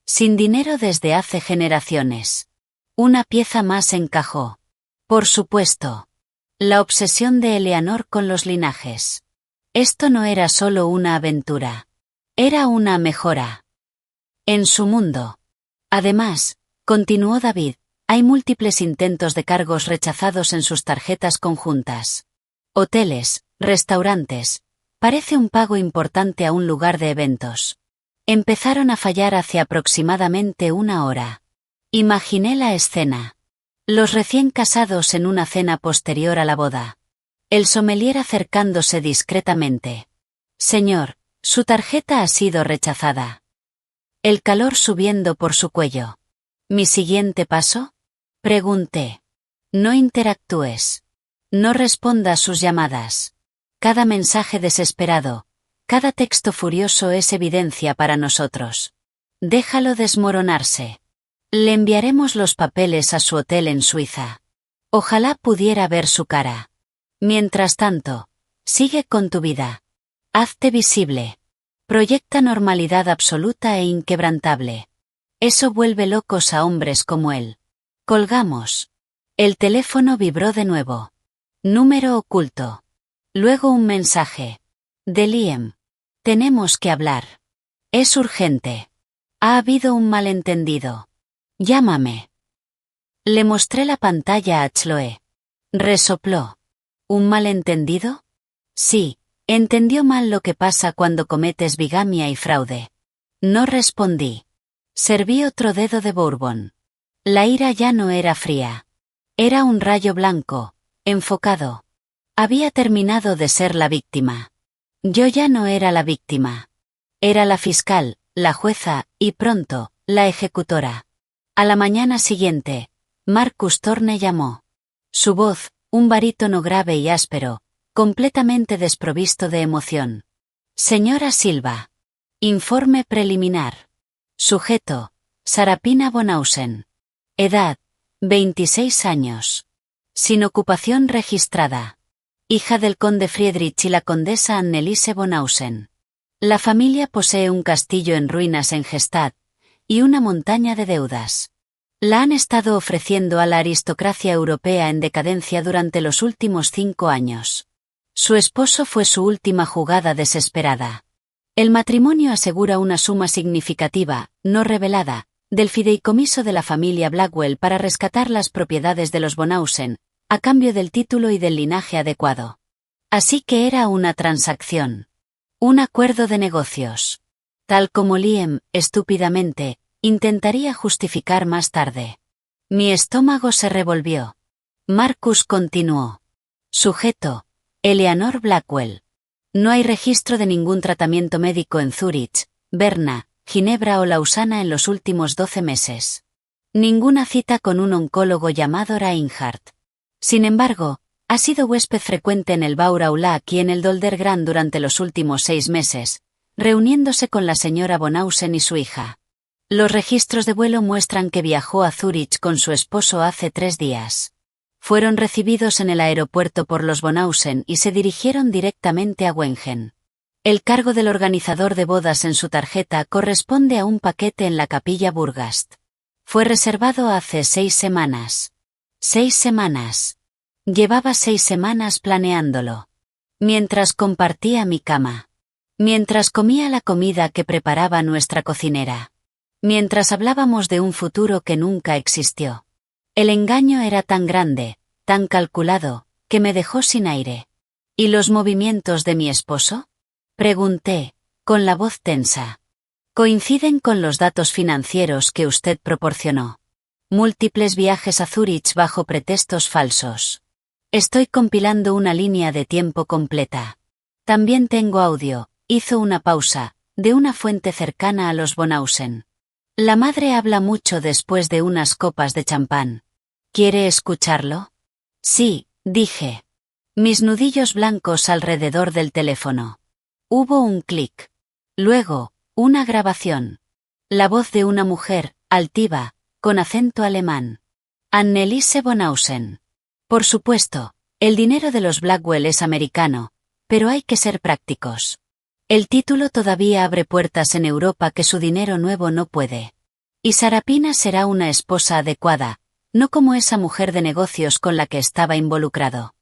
Sin dinero desde hace generaciones. Una pieza más encajó. Por supuesto. La obsesión de Eleanor con los linajes. Esto no era solo una aventura. Era una mejora. En su mundo. Además, continuó David, hay múltiples intentos de cargos rechazados en sus tarjetas conjuntas. Hoteles, restaurantes. Parece un pago importante a un lugar de eventos. Empezaron a fallar hace aproximadamente 1 hora. Imaginé la escena. Los recién casados en una cena posterior a la boda. El sommelier acercándose discretamente. Señor, su tarjeta ha sido rechazada. El calor subiendo por su cuello. ¿Mi siguiente paso? Pregunté. No interactúes. No respondas sus llamadas. Cada mensaje desesperado, cada texto furioso es evidencia para nosotros. Déjalo desmoronarse. Le enviaremos los papeles a su hotel en Suiza. Ojalá pudiera ver su cara. Mientras tanto, sigue con tu vida. Hazte visible. Proyecta normalidad absoluta e inquebrantable. Eso vuelve locos a hombres como él. Colgamos. El teléfono vibró de nuevo. Número oculto. Luego un mensaje. De Liam. Tenemos que hablar. Es urgente. Ha habido un malentendido. Llámame. Le mostré la pantalla a Chloe. Resopló. ¿Un malentendido? Sí, entendió mal lo que pasa cuando cometes bigamia y fraude. No respondí. Serví otro dedo de bourbon. La ira ya no era fría. Era un rayo blanco, enfocado. Había terminado de ser la víctima. Yo ya no era la víctima. Era la fiscal, la jueza, y pronto, la ejecutora. A la mañana siguiente, Marcus Thorne llamó. Su voz, un barítono grave y áspero, completamente desprovisto de emoción. Señora Silva. Informe preliminar. Sujeto, Sarapina Bonhausen. Edad, 26 años. Sin ocupación registrada. Hija del conde Friedrich y la condesa Anneliese Bonhausen. La familia posee un castillo en ruinas en Gstaad, y una montaña de deudas. La han estado ofreciendo a la aristocracia europea en decadencia durante los últimos 5 años. Su esposo fue su última jugada desesperada. El matrimonio asegura una suma significativa, no revelada, del fideicomiso de la familia Blackwell para rescatar las propiedades de los Bonhausen, a cambio del título y del linaje adecuado. Así que era una transacción. Un acuerdo de negocios. Tal como Liam, estúpidamente, intentaría justificar más tarde. Mi estómago se revolvió. Marcus continuó. Sujeto, Eleanor Blackwell. No hay registro de ningún tratamiento médico en Zúrich, Berna, Ginebra o Lausana en los últimos 12 meses. Ninguna cita con un oncólogo llamado Reinhardt. Sin embargo, ha sido huésped frecuente en el Baur Aulac y en el Dolder Grand durante los últimos 6 meses, reuniéndose con la señora Bonhausen y su hija. Los registros de vuelo muestran que viajó a Zúrich con su esposo hace 3 días. Fueron recibidos en el aeropuerto por los Bonhausen y se dirigieron directamente a Wengen. El cargo del organizador de bodas en su tarjeta corresponde a un paquete en la capilla Burgast. Fue reservado hace 6 semanas. 6 semanas. Llevaba 6 semanas planeándolo. Mientras compartía mi cama. Mientras comía la comida que preparaba nuestra cocinera. Mientras hablábamos de un futuro que nunca existió. El engaño era tan grande, tan calculado, que me dejó sin aire. ¿Y los movimientos de mi esposo? Pregunté, con la voz tensa. Coinciden con los datos financieros que usted proporcionó. Múltiples viajes a Zúrich bajo pretextos falsos. Estoy compilando una línea de tiempo completa. También tengo audio, hizo una pausa, de una fuente cercana a los Bonhausen. La madre habla mucho después de unas copas de champán. ¿Quiere escucharlo? Sí, dije. Mis nudillos blancos alrededor del teléfono. Hubo un clic. Luego, una grabación. La voz de una mujer, altiva, con acento alemán. Anneliese Bonhausen. Por supuesto, el dinero de los Blackwell es americano, pero hay que ser prácticos. El título todavía abre puertas en Europa que su dinero nuevo no puede. Y Sarapina será una esposa adecuada, no como esa mujer de negocios con la que estaba involucrado.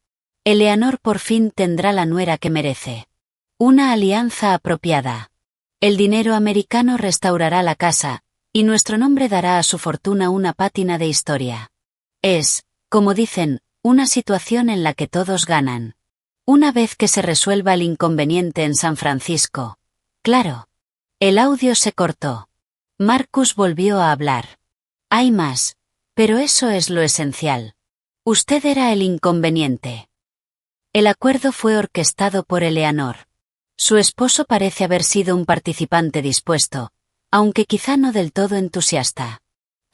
Eleanor por fin tendrá la nuera que merece. Una alianza apropiada. El dinero americano restaurará la casa, y nuestro nombre dará a su fortuna una pátina de historia. Es, como dicen, una situación en la que todos ganan. Una vez que se resuelva el inconveniente en San Francisco. Claro. El audio se cortó. Marcus volvió a hablar. Hay más, pero eso es lo esencial. Usted era el inconveniente. El acuerdo fue orquestado por Eleanor. Su esposo parece haber sido un participante dispuesto, aunque quizá no del todo entusiasta.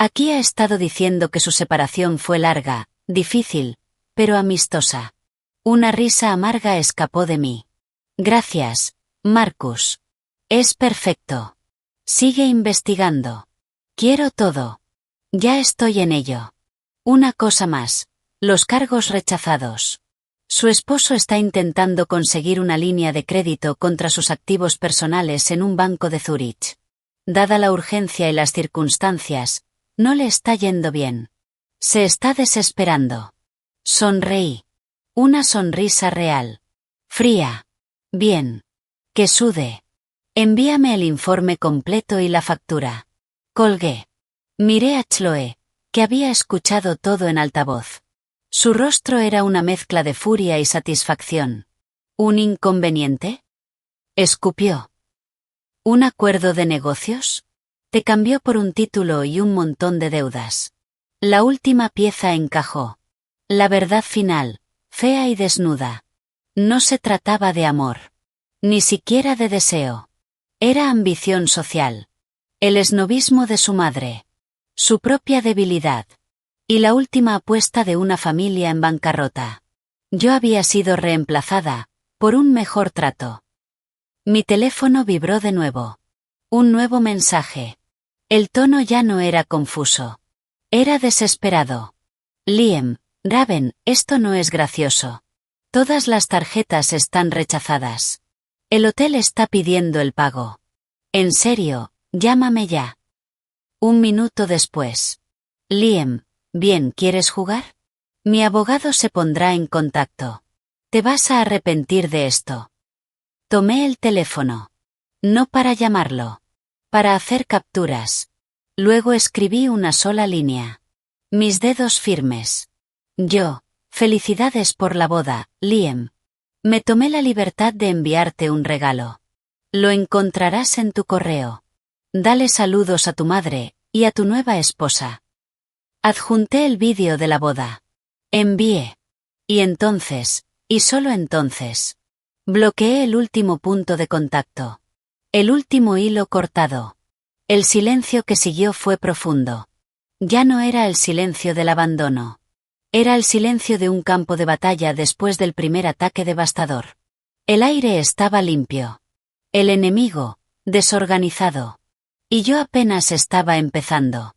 Aquí ha estado diciendo que su separación fue larga, difícil, pero amistosa. Una risa amarga escapó de mí. Gracias, Marcus. Es perfecto. Sigue investigando. Quiero todo. Ya estoy en ello. Una cosa más. Los cargos rechazados. Su esposo está intentando conseguir una línea de crédito contra sus activos personales en un banco de Zúrich. Dada la urgencia y las circunstancias, no le está yendo bien. Se está desesperando. Sonreí. Una sonrisa real. Fría. Bien. Que sude. Envíame el informe completo y la factura. Colgué. Miré a Chloe, que había escuchado todo en altavoz. Su rostro era una mezcla de furia y satisfacción. ¿Un inconveniente? Escupió. ¿Un acuerdo de negocios? Te cambió por un título y un montón de deudas. La última pieza encajó. La verdad final, fea y desnuda. No se trataba de amor. Ni siquiera de deseo. Era ambición social. El esnovismo de su madre. Su propia debilidad. Y la última apuesta de una familia en bancarrota. Yo había sido reemplazada, por un mejor trato. Mi teléfono vibró de nuevo. Un nuevo mensaje. El tono ya no era confuso. Era desesperado. Liam, Raven, esto no es gracioso. Todas las tarjetas están rechazadas. El hotel está pidiendo el pago. En serio, llámame ya. Un minuto después. Liam, bien, ¿quieres jugar? Mi abogado se pondrá en contacto. Te vas a arrepentir de esto. Tomé el teléfono. No para llamarlo. Para hacer capturas. Luego escribí una sola línea. Mis dedos firmes. Yo, felicidades por la boda, Liam. Me tomé la libertad de enviarte un regalo. Lo encontrarás en tu correo. Dale saludos a tu madre, y a tu nueva esposa. Adjunté el vídeo de la boda. Envié. Y entonces, y solo entonces, bloqueé el último punto de contacto. El último hilo cortado. El silencio que siguió fue profundo. Ya no era el silencio del abandono. Era el silencio de un campo de batalla después del primer ataque devastador. El aire estaba limpio. El enemigo, desorganizado. Y yo apenas estaba empezando.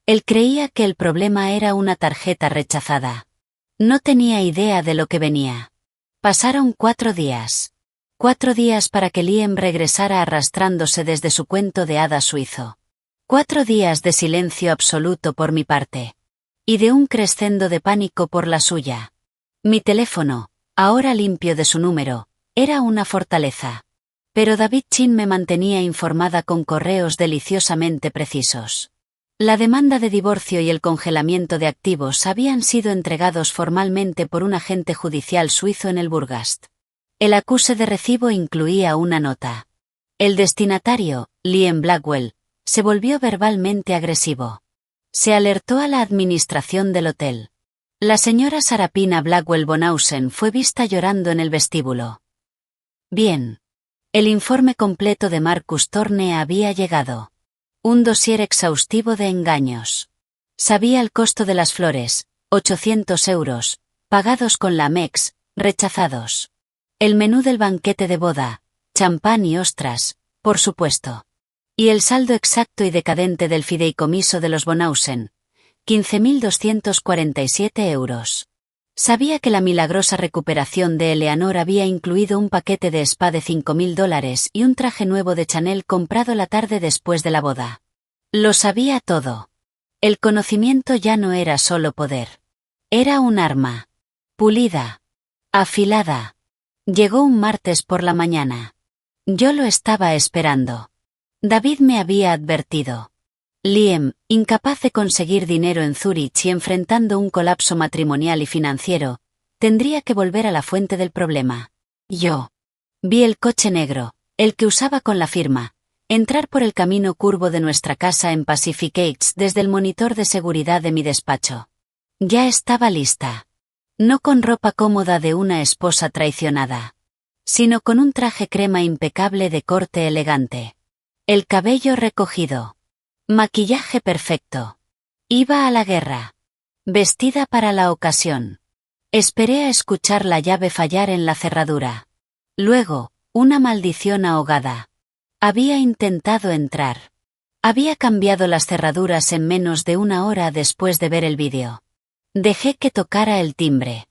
Él creía que el problema era una tarjeta rechazada. No tenía idea de lo que venía. Pasaron 4 días. 4 días para que Liam regresara arrastrándose desde su cuento de hadas suizo. 4 días de silencio absoluto por mi parte. Y de un crescendo de pánico por la suya. Mi teléfono, ahora limpio de su número, era una fortaleza. Pero David Chin me mantenía informada con correos deliciosamente precisos. La demanda de divorcio y el congelamiento de activos habían sido entregados formalmente por un agente judicial suizo en el Burgast. El acuse de recibo incluía una nota. El destinatario, Liam Blackwell, se volvió verbalmente agresivo. Se alertó a la administración del hotel. La señora Sarapina Blackwell Bonhausen fue vista llorando en el vestíbulo. Bien. El informe completo de Marcus Thorne había llegado. Un dossier exhaustivo de engaños. Sabía el costo de las flores, 800 euros, pagados con la Amex, rechazados. El menú del banquete de boda, champán y ostras, por supuesto. Y el saldo exacto y decadente del fideicomiso de los Bonhausen, 15.247 euros. Sabía que la milagrosa recuperación de Eleanor había incluido un paquete de spa de $5.000 y un traje nuevo de Chanel comprado la tarde después de la boda. Lo sabía todo. El conocimiento ya no era solo poder. Era un arma. Pulida. Afilada. Llegó un martes por la mañana. Yo lo estaba esperando. David me había advertido. Liam, incapaz de conseguir dinero en Zúrich y enfrentando un colapso matrimonial y financiero, tendría que volver a la fuente del problema. Yo vi el coche negro, el que usaba con la firma, entrar por el camino curvo de nuestra casa en Pacific Heights desde el monitor de seguridad de mi despacho. Ya estaba lista. No con ropa cómoda de una esposa traicionada, sino con un traje crema impecable de corte elegante. El cabello recogido. Maquillaje perfecto. Iba a la guerra. Vestida para la ocasión. Esperé a escuchar la llave fallar en la cerradura. Luego, una maldición ahogada. Había intentado entrar. Había cambiado las cerraduras en menos de una hora después de ver el vídeo. Dejé que tocara el timbre.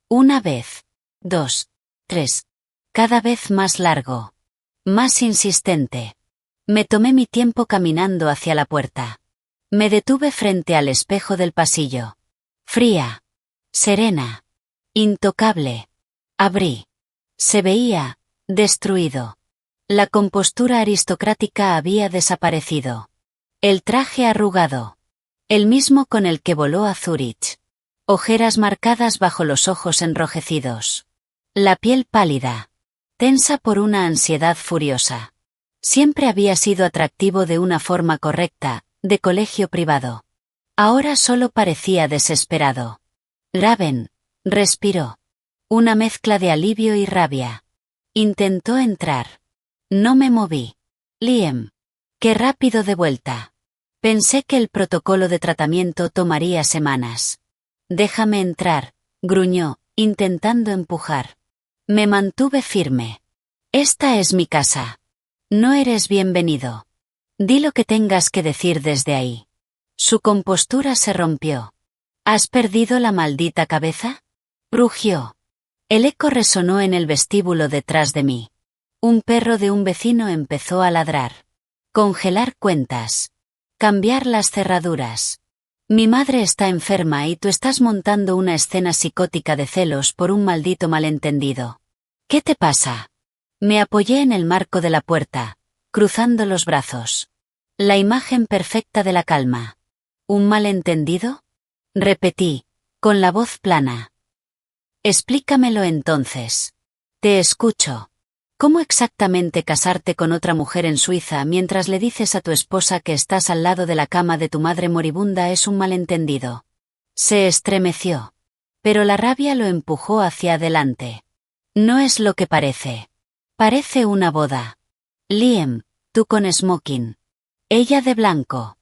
Una vez. 2. 3. Cada vez más largo. Más insistente. Me tomé mi tiempo caminando hacia la puerta. Me detuve frente al espejo del pasillo. Fría. Serena. Intocable. Abrí. Se veía, destruido. La compostura aristocrática había desaparecido. El traje arrugado. El mismo con el que voló a Zúrich. Ojeras marcadas bajo los ojos enrojecidos. La piel pálida. Tensa por una ansiedad furiosa. Siempre había sido atractivo de una forma correcta, de colegio privado. Ahora solo parecía desesperado. Raven, respiró. Una mezcla de alivio y rabia. Intentó entrar. No me moví. Liam. Qué rápido de vuelta. Pensé que el protocolo de tratamiento tomaría semanas. Déjame entrar, gruñó, intentando empujar. Me mantuve firme. Esta es mi casa. No eres bienvenido. Di lo que tengas que decir desde ahí. Su compostura se rompió. ¿Has perdido la maldita cabeza? Rugió. El eco resonó en el vestíbulo detrás de mí. Un perro de un vecino empezó a ladrar. Congelar cuentas. Cambiar las cerraduras. Mi madre está enferma y tú estás montando una escena psicótica de celos por un maldito malentendido. ¿Qué te pasa? Me apoyé en el marco de la puerta, cruzando los brazos. La imagen perfecta de la calma. ¿Un malentendido? Repetí, con la voz plana. Explícamelo entonces. Te escucho. ¿Cómo exactamente casarte con otra mujer en Suiza mientras le dices a tu esposa que estás al lado de la cama de tu madre moribunda es un malentendido? Se estremeció. Pero la rabia lo empujó hacia adelante. No es lo que parece. Parece una boda. Liam, tú con smoking. Ella de blanco.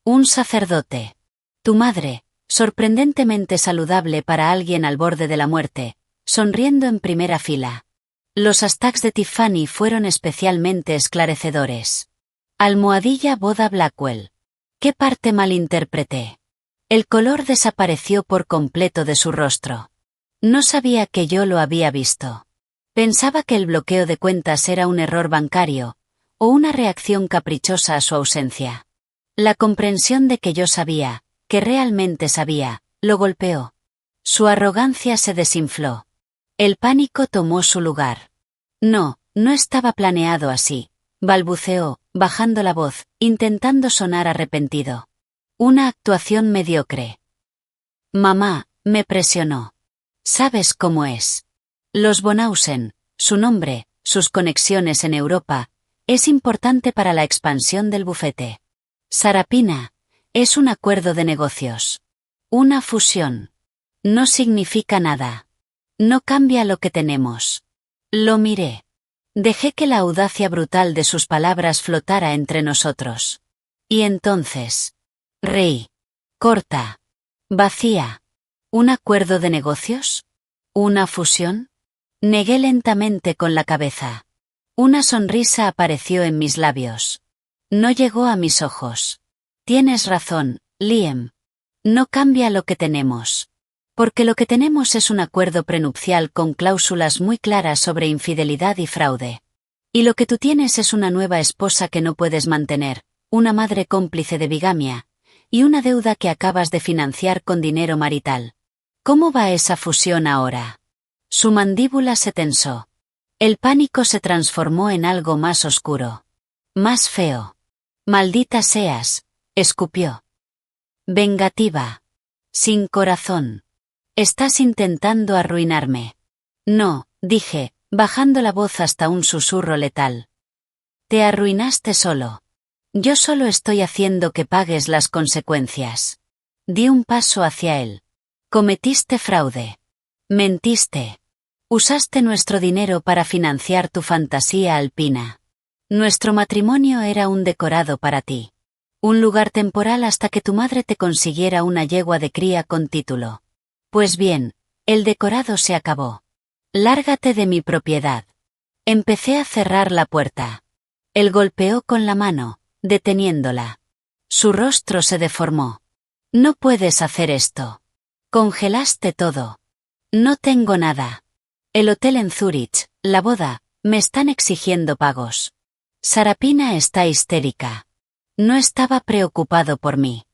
Un sacerdote. Tu madre, sorprendentemente saludable para alguien al borde de la muerte, sonriendo en primera fila. Los hashtags de Tiffany fueron especialmente esclarecedores. Almohadilla boda Blackwell. ¿Qué parte malinterpreté? El color desapareció por completo de su rostro. No sabía que yo lo había visto. Pensaba que el bloqueo de cuentas era un error bancario, o una reacción caprichosa a su ausencia. La comprensión de que yo sabía, que realmente sabía, lo golpeó. Su arrogancia se desinfló. El pánico tomó su lugar. No, no estaba planeado así, balbuceó, bajando la voz, intentando sonar arrepentido. Una actuación mediocre. Mamá, me presionó. ¿Sabes cómo es? Los Bonhausen, su nombre, sus conexiones en Europa, es importante para la expansión del bufete. Sarapina, es un acuerdo de negocios. Una fusión. No significa nada. No cambia lo que tenemos. Lo miré. Dejé que la audacia brutal de sus palabras flotara entre nosotros. Y entonces. Reí. Corta. Vacía. ¿Un acuerdo de negocios? ¿Una fusión? Negué lentamente con la cabeza. Una sonrisa apareció en mis labios. No llegó a mis ojos. Tienes razón, Liam. No cambia lo que tenemos. Porque lo que tenemos es un acuerdo prenupcial con cláusulas muy claras sobre infidelidad y fraude. Y lo que tú tienes es una nueva esposa que no puedes mantener, una madre cómplice de bigamia, y una deuda que acabas de financiar con dinero marital. ¿Cómo va esa fusión ahora? Su mandíbula se tensó. El pánico se transformó en algo más oscuro. Más feo. Maldita seas, escupió. Vengativa. Sin corazón. Estás intentando arruinarme. No, dije, bajando la voz hasta un susurro letal. Te arruinaste solo. Yo solo estoy haciendo que pagues las consecuencias. Di un paso hacia él. Cometiste fraude. Mentiste. Usaste nuestro dinero para financiar tu fantasía alpina. Nuestro matrimonio era un decorado para ti. Un lugar temporal hasta que tu madre te consiguiera una yegua de cría con título. Pues bien, el decorado se acabó. Lárgate de mi propiedad. Empecé a cerrar la puerta. Él golpeó con la mano, deteniéndola. Su rostro se deformó. No puedes hacer esto. Congelaste todo. No tengo nada. El hotel en Zúrich, la boda, me están exigiendo pagos. Sarapina está histérica. No estaba preocupado por mí.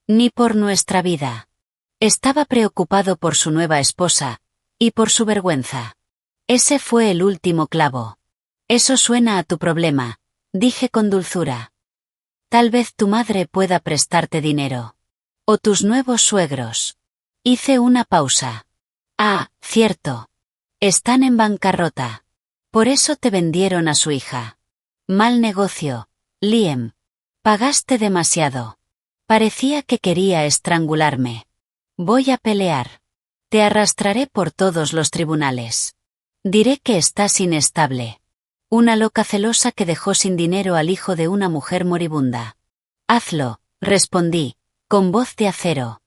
Ni por nuestra vida. Estaba preocupado por su nueva esposa, y por su vergüenza. Ese fue el último clavo. Eso suena a tu problema, dije con dulzura. Tal vez tu madre pueda prestarte dinero. O tus nuevos suegros. Hice una pausa. Ah, cierto. Están en bancarrota. Por eso te vendieron a su hija. Mal negocio, Liam. Pagaste demasiado. Parecía que quería estrangularme. Voy a pelear. Te arrastraré por todos los tribunales. Diré que estás inestable. Una loca celosa que dejó sin dinero al hijo de una mujer moribunda. Hazlo, respondí, con voz de acero.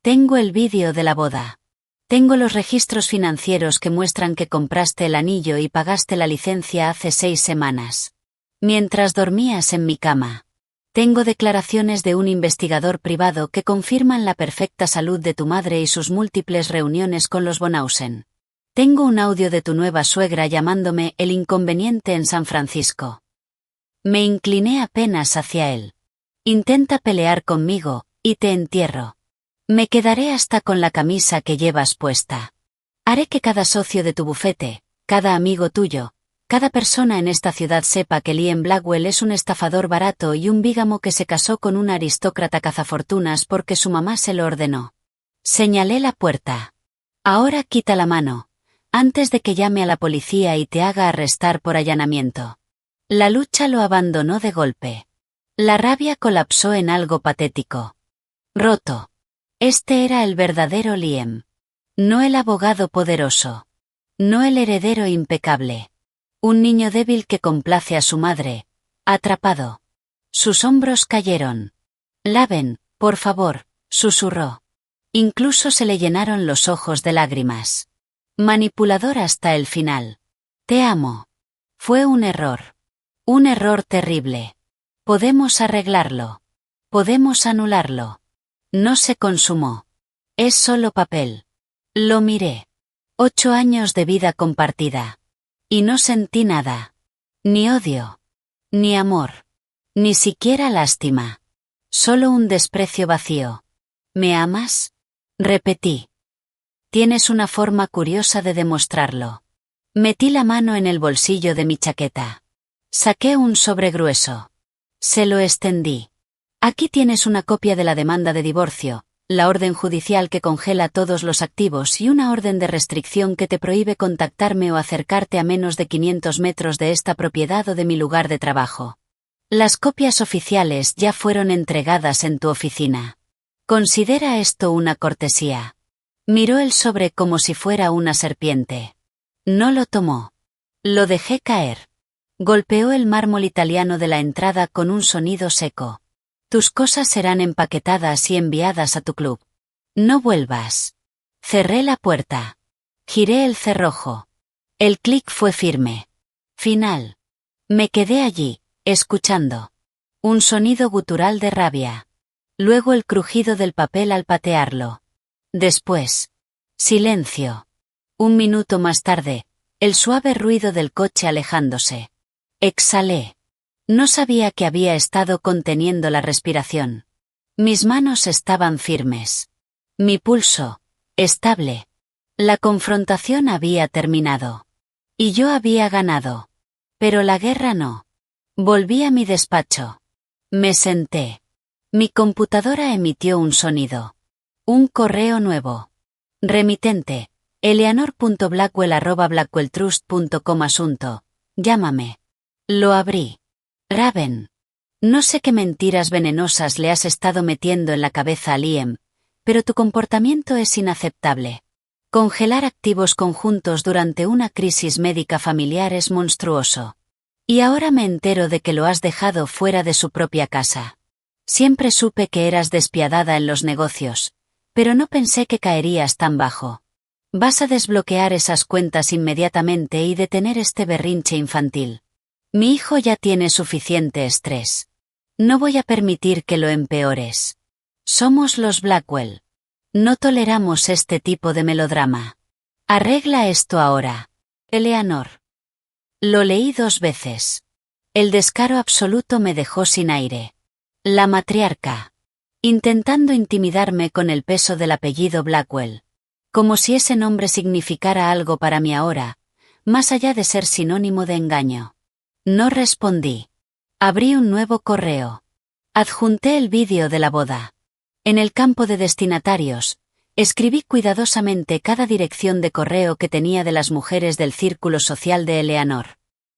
Tengo el vídeo de la boda. Tengo los registros financieros que muestran que compraste el anillo y pagaste la licencia hace 6 semanas. Mientras dormías en mi cama. Tengo declaraciones de un investigador privado que confirman la perfecta salud de tu madre y sus múltiples reuniones con los Bonhausen. Tengo un audio de tu nueva suegra llamándome el inconveniente en San Francisco. Me incliné apenas hacia él. Intenta pelear conmigo, y te entierro. Me quedaré hasta con la camisa que llevas puesta. Haré que cada socio de tu bufete, cada amigo tuyo, cada persona en esta ciudad sepa que Liam Blackwell es un estafador barato y un bígamo que se casó con una aristócrata cazafortunas porque su mamá se lo ordenó. Señalé la puerta. Ahora quita la mano, antes de que llame a la policía y te haga arrestar por allanamiento. La lucha lo abandonó de golpe. La rabia colapsó en algo patético. Roto. Este era el verdadero Liam. No el abogado poderoso. No el heredero impecable. Un niño débil que complace a su madre. Atrapado. Sus hombros cayeron. Laven, por favor, susurró. Incluso se le llenaron los ojos de lágrimas. Manipulador hasta el final. Te amo. Fue un error. Un error terrible. Podemos arreglarlo. Podemos anularlo. No se consumó. Es solo papel. Lo miré. 8 años de vida compartida. Y no sentí nada. Ni odio. Ni amor. Ni siquiera lástima. Solo un desprecio vacío. ¿Me amas? Repetí. Tienes una forma curiosa de demostrarlo. Metí la mano en el bolsillo de mi chaqueta. Saqué un sobre grueso. Se lo extendí. Aquí tienes una copia de la demanda de divorcio, la orden judicial que congela todos los activos y una orden de restricción que te prohíbe contactarme o acercarte a menos de 500 metros de esta propiedad o de mi lugar de trabajo. Las copias oficiales ya fueron entregadas en tu oficina. Considera esto una cortesía. Miró el sobre como si fuera una serpiente. No lo tomó. Lo dejé caer. Golpeó el mármol italiano de la entrada con un sonido seco. Tus cosas serán empaquetadas y enviadas a tu club. No vuelvas. Cerré la puerta. Giré el cerrojo. El clic fue firme. Final. Me quedé allí, escuchando. Un sonido gutural de rabia. Luego el crujido del papel al patearlo. Después. Silencio. 1 minuto más tarde, el suave ruido del coche alejándose. Exhalé. No sabía que había estado conteniendo la respiración. Mis manos estaban firmes. Mi pulso, estable. La confrontación había terminado. Y yo había ganado. Pero la guerra no. Volví a mi despacho. Me senté. Mi computadora emitió un sonido. Un correo nuevo. Remitente, eleanor.blackwell@blackwelltrust.com asunto. Llámame. Lo abrí. Raven. No sé qué mentiras venenosas le has estado metiendo en la cabeza a Liam, pero tu comportamiento es inaceptable. Congelar activos conjuntos durante una crisis médica familiar es monstruoso. Y ahora me entero de que lo has dejado fuera de su propia casa. Siempre supe que eras despiadada en los negocios, pero no pensé que caerías tan bajo. Vas a desbloquear esas cuentas inmediatamente y detener este berrinche infantil. Mi hijo ya tiene suficiente estrés. No voy a permitir que lo empeores. Somos los Blackwell. No toleramos este tipo de melodrama. Arregla esto ahora. Eleanor. Lo leí 2 veces. El descaro absoluto me dejó sin aire. La matriarca. Intentando intimidarme con el peso del apellido Blackwell. Como si ese nombre significara algo para mí ahora, más allá de ser sinónimo de engaño. No respondí. Abrí un nuevo correo. Adjunté el vídeo de la boda. En el campo de destinatarios, escribí cuidadosamente cada dirección de correo que tenía de las mujeres del círculo social de Eleanor.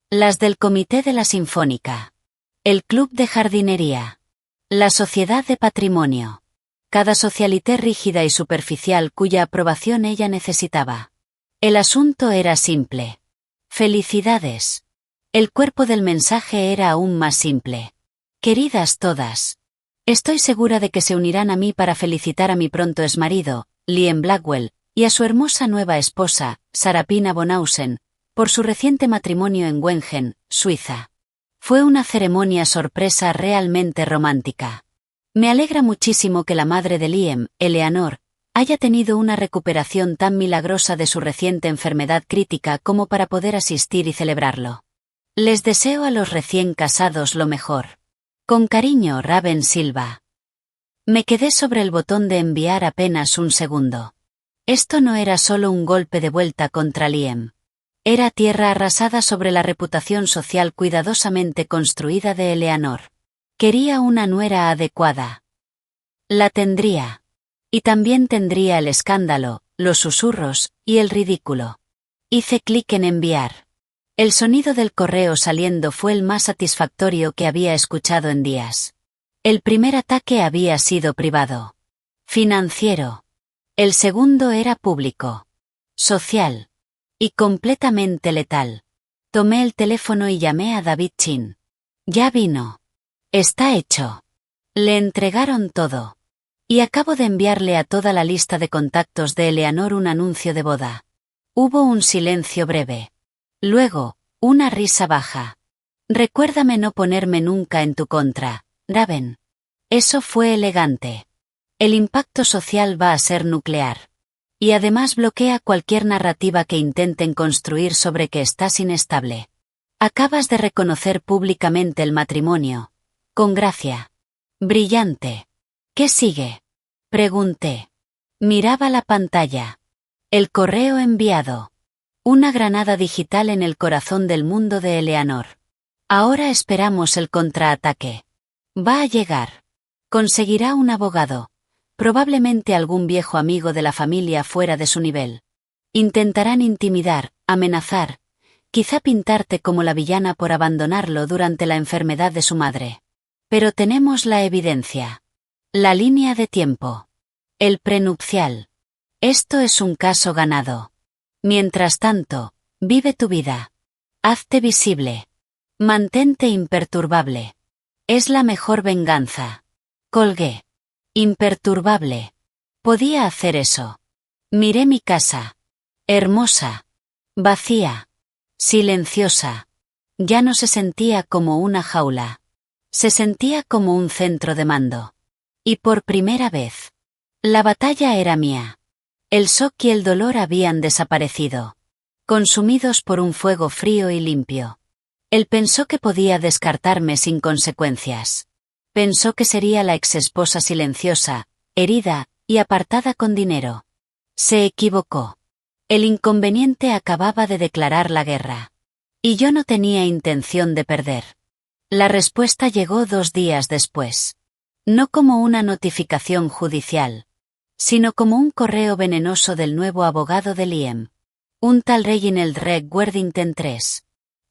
Las del Comité de la Sinfónica. El Club de Jardinería. La Sociedad de Patrimonio. Cada socialité rígida y superficial cuya aprobación ella necesitaba. El asunto era simple. Felicidades. El cuerpo del mensaje era aún más simple. Queridas todas. Estoy segura de que se unirán a mí para felicitar a mi pronto exmarido, Liam Blackwell, y a su hermosa nueva esposa, Sarapina Bonhausen, por su reciente matrimonio en Wengen, Suiza. Fue una ceremonia sorpresa realmente romántica. Me alegra muchísimo que la madre de Liam, Eleanor, haya tenido una recuperación tan milagrosa de su reciente enfermedad crítica como para poder asistir y celebrarlo. Les deseo a los recién casados lo mejor. Con cariño, Raven Silva. Me quedé sobre el botón de enviar apenas un segundo. Esto no era solo un golpe de vuelta contra Liam. Era tierra arrasada sobre la reputación social cuidadosamente construida de Eleanor. Quería una nuera adecuada. La tendría. Y también tendría el escándalo, los susurros, y el ridículo. Hice clic en enviar. El sonido del correo saliendo fue el más satisfactorio que había escuchado en días. El primer ataque había sido privado. Financiero. El segundo era público. Social. Y completamente letal. Tomé el teléfono y llamé a David Chin. Ya vino. Está hecho. Le entregaron todo. Y acabo de enviarle a toda la lista de contactos de Eleanor un anuncio de boda. Hubo un silencio breve. Luego, una risa baja. Recuérdame no ponerme nunca en tu contra, Raven. Eso fue elegante. El impacto social va a ser nuclear. Y además bloquea cualquier narrativa que intenten construir sobre que estás inestable. Acabas de reconocer públicamente el matrimonio. Con gracia. Brillante. ¿Qué sigue? Pregunté. Miraba la pantalla. El correo enviado. Una granada digital en el corazón del mundo de Eleanor. Ahora esperamos el contraataque. Va a llegar. Conseguirá un abogado. Probablemente algún viejo amigo de la familia fuera de su nivel. Intentarán intimidar, amenazar, quizá pintarte como la villana por abandonarlo durante la enfermedad de su madre. Pero tenemos la evidencia. La línea de tiempo. El prenupcial. Esto es un caso ganado. Mientras tanto, vive tu vida. Hazte visible. Mantente imperturbable. Es la mejor venganza. Colgué. Imperturbable. Podía hacer eso. Miré mi casa. Hermosa. Vacía. Silenciosa. Ya no se sentía como una jaula. Se sentía como un centro de mando. Y por primera vez. La batalla era mía. El shock y el dolor habían desaparecido. Consumidos por un fuego frío y limpio. Él pensó que podía descartarme sin consecuencias. Pensó que sería la exesposa silenciosa, herida, y apartada con dinero. Se equivocó. El inconveniente acababa de declarar la guerra. Y yo no tenía intención de perder. La respuesta llegó 2 días después. No como una notificación judicial, sino como un correo venenoso del nuevo abogado de Liam. Un tal Reginald Reg Worthington III.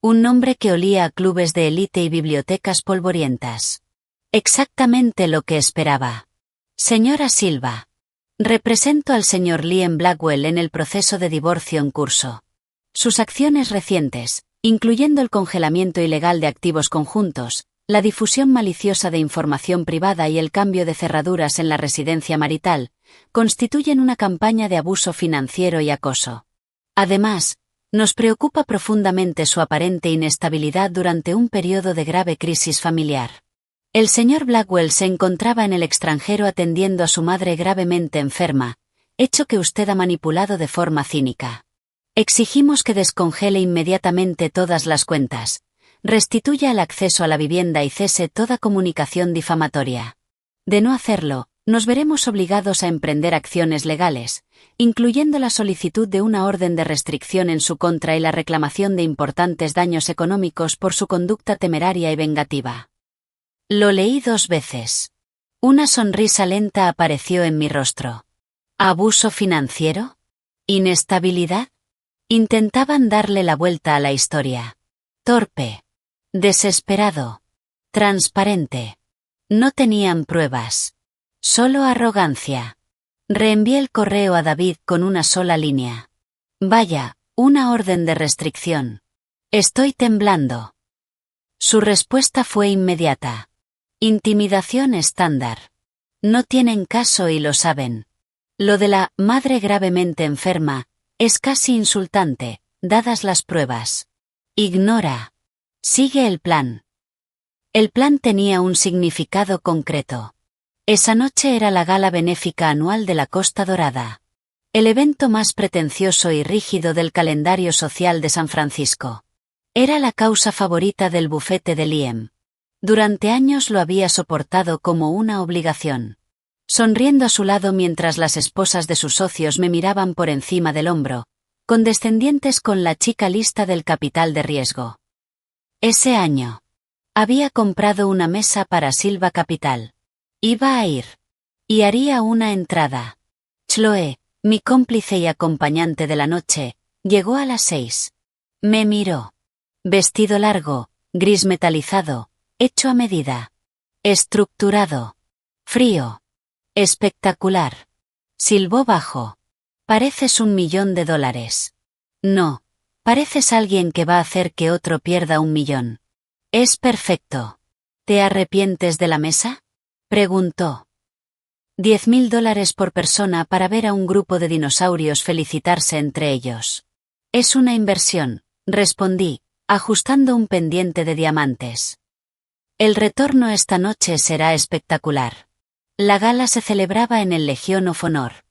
Un nombre que olía a clubes de élite y bibliotecas polvorientas. Exactamente lo que esperaba. Señora Silva. Represento al señor Liam Blackwell en el proceso de divorcio en curso. Sus acciones recientes, incluyendo el congelamiento ilegal de activos conjuntos, La difusión maliciosa de información privada y el cambio de cerraduras en la residencia marital constituyen una campaña de abuso financiero y acoso. Además, nos preocupa profundamente su aparente inestabilidad durante un periodo de grave crisis familiar. El señor Blackwell se encontraba en el extranjero atendiendo a su madre gravemente enferma, hecho que usted ha manipulado de forma cínica. Exigimos que descongele inmediatamente todas las cuentas, restituya el acceso a la vivienda y cese toda comunicación difamatoria. De no hacerlo, nos veremos obligados a emprender acciones legales, incluyendo la solicitud de una orden de restricción en su contra y la reclamación de importantes daños económicos por su conducta temeraria y vengativa. Lo leí 2 veces. Una sonrisa lenta apareció en mi rostro. ¿Abuso financiero? ¿Inestabilidad? Intentaban darle la vuelta a la historia. Torpe. Desesperado. Transparente. No tenían pruebas. Solo arrogancia. Reenvié el correo a David con una sola línea. Vaya, una orden de restricción. Estoy temblando. Su respuesta fue inmediata. Intimidación estándar. No tienen caso y lo saben. Lo de la madre gravemente enferma es casi insultante, dadas las pruebas. Ignora. Sigue el plan. El plan tenía un significado concreto. Esa noche era la gala benéfica anual de la Costa Dorada. El evento más pretencioso y rígido del calendario social de San Francisco. Era la causa favorita del bufete de Liam. Durante años lo había soportado como una obligación. Sonriendo a su lado mientras las esposas de sus socios me miraban por encima del hombro, condescendientes con la chica lista del capital de riesgo. Ese año. Había comprado una mesa para Silva Capital. Iba a ir. Y haría una entrada. Chloe, mi cómplice y acompañante de la noche, llegó a las 6. Me miró. Vestido largo, gris metalizado, hecho a medida. Estructurado. Frío. Espectacular. Silbó bajo. Pareces $1.000.000. No. Pareces alguien que va a hacer que otro pierda 1.000.000. Es perfecto. ¿Te arrepientes de la mesa? Preguntó. $10.000 por persona para ver a un grupo de dinosaurios felicitarse entre ellos. Es una inversión, respondí, ajustando un pendiente de diamantes. El retorno esta noche será espectacular. La gala se celebraba en el Legion of Honor.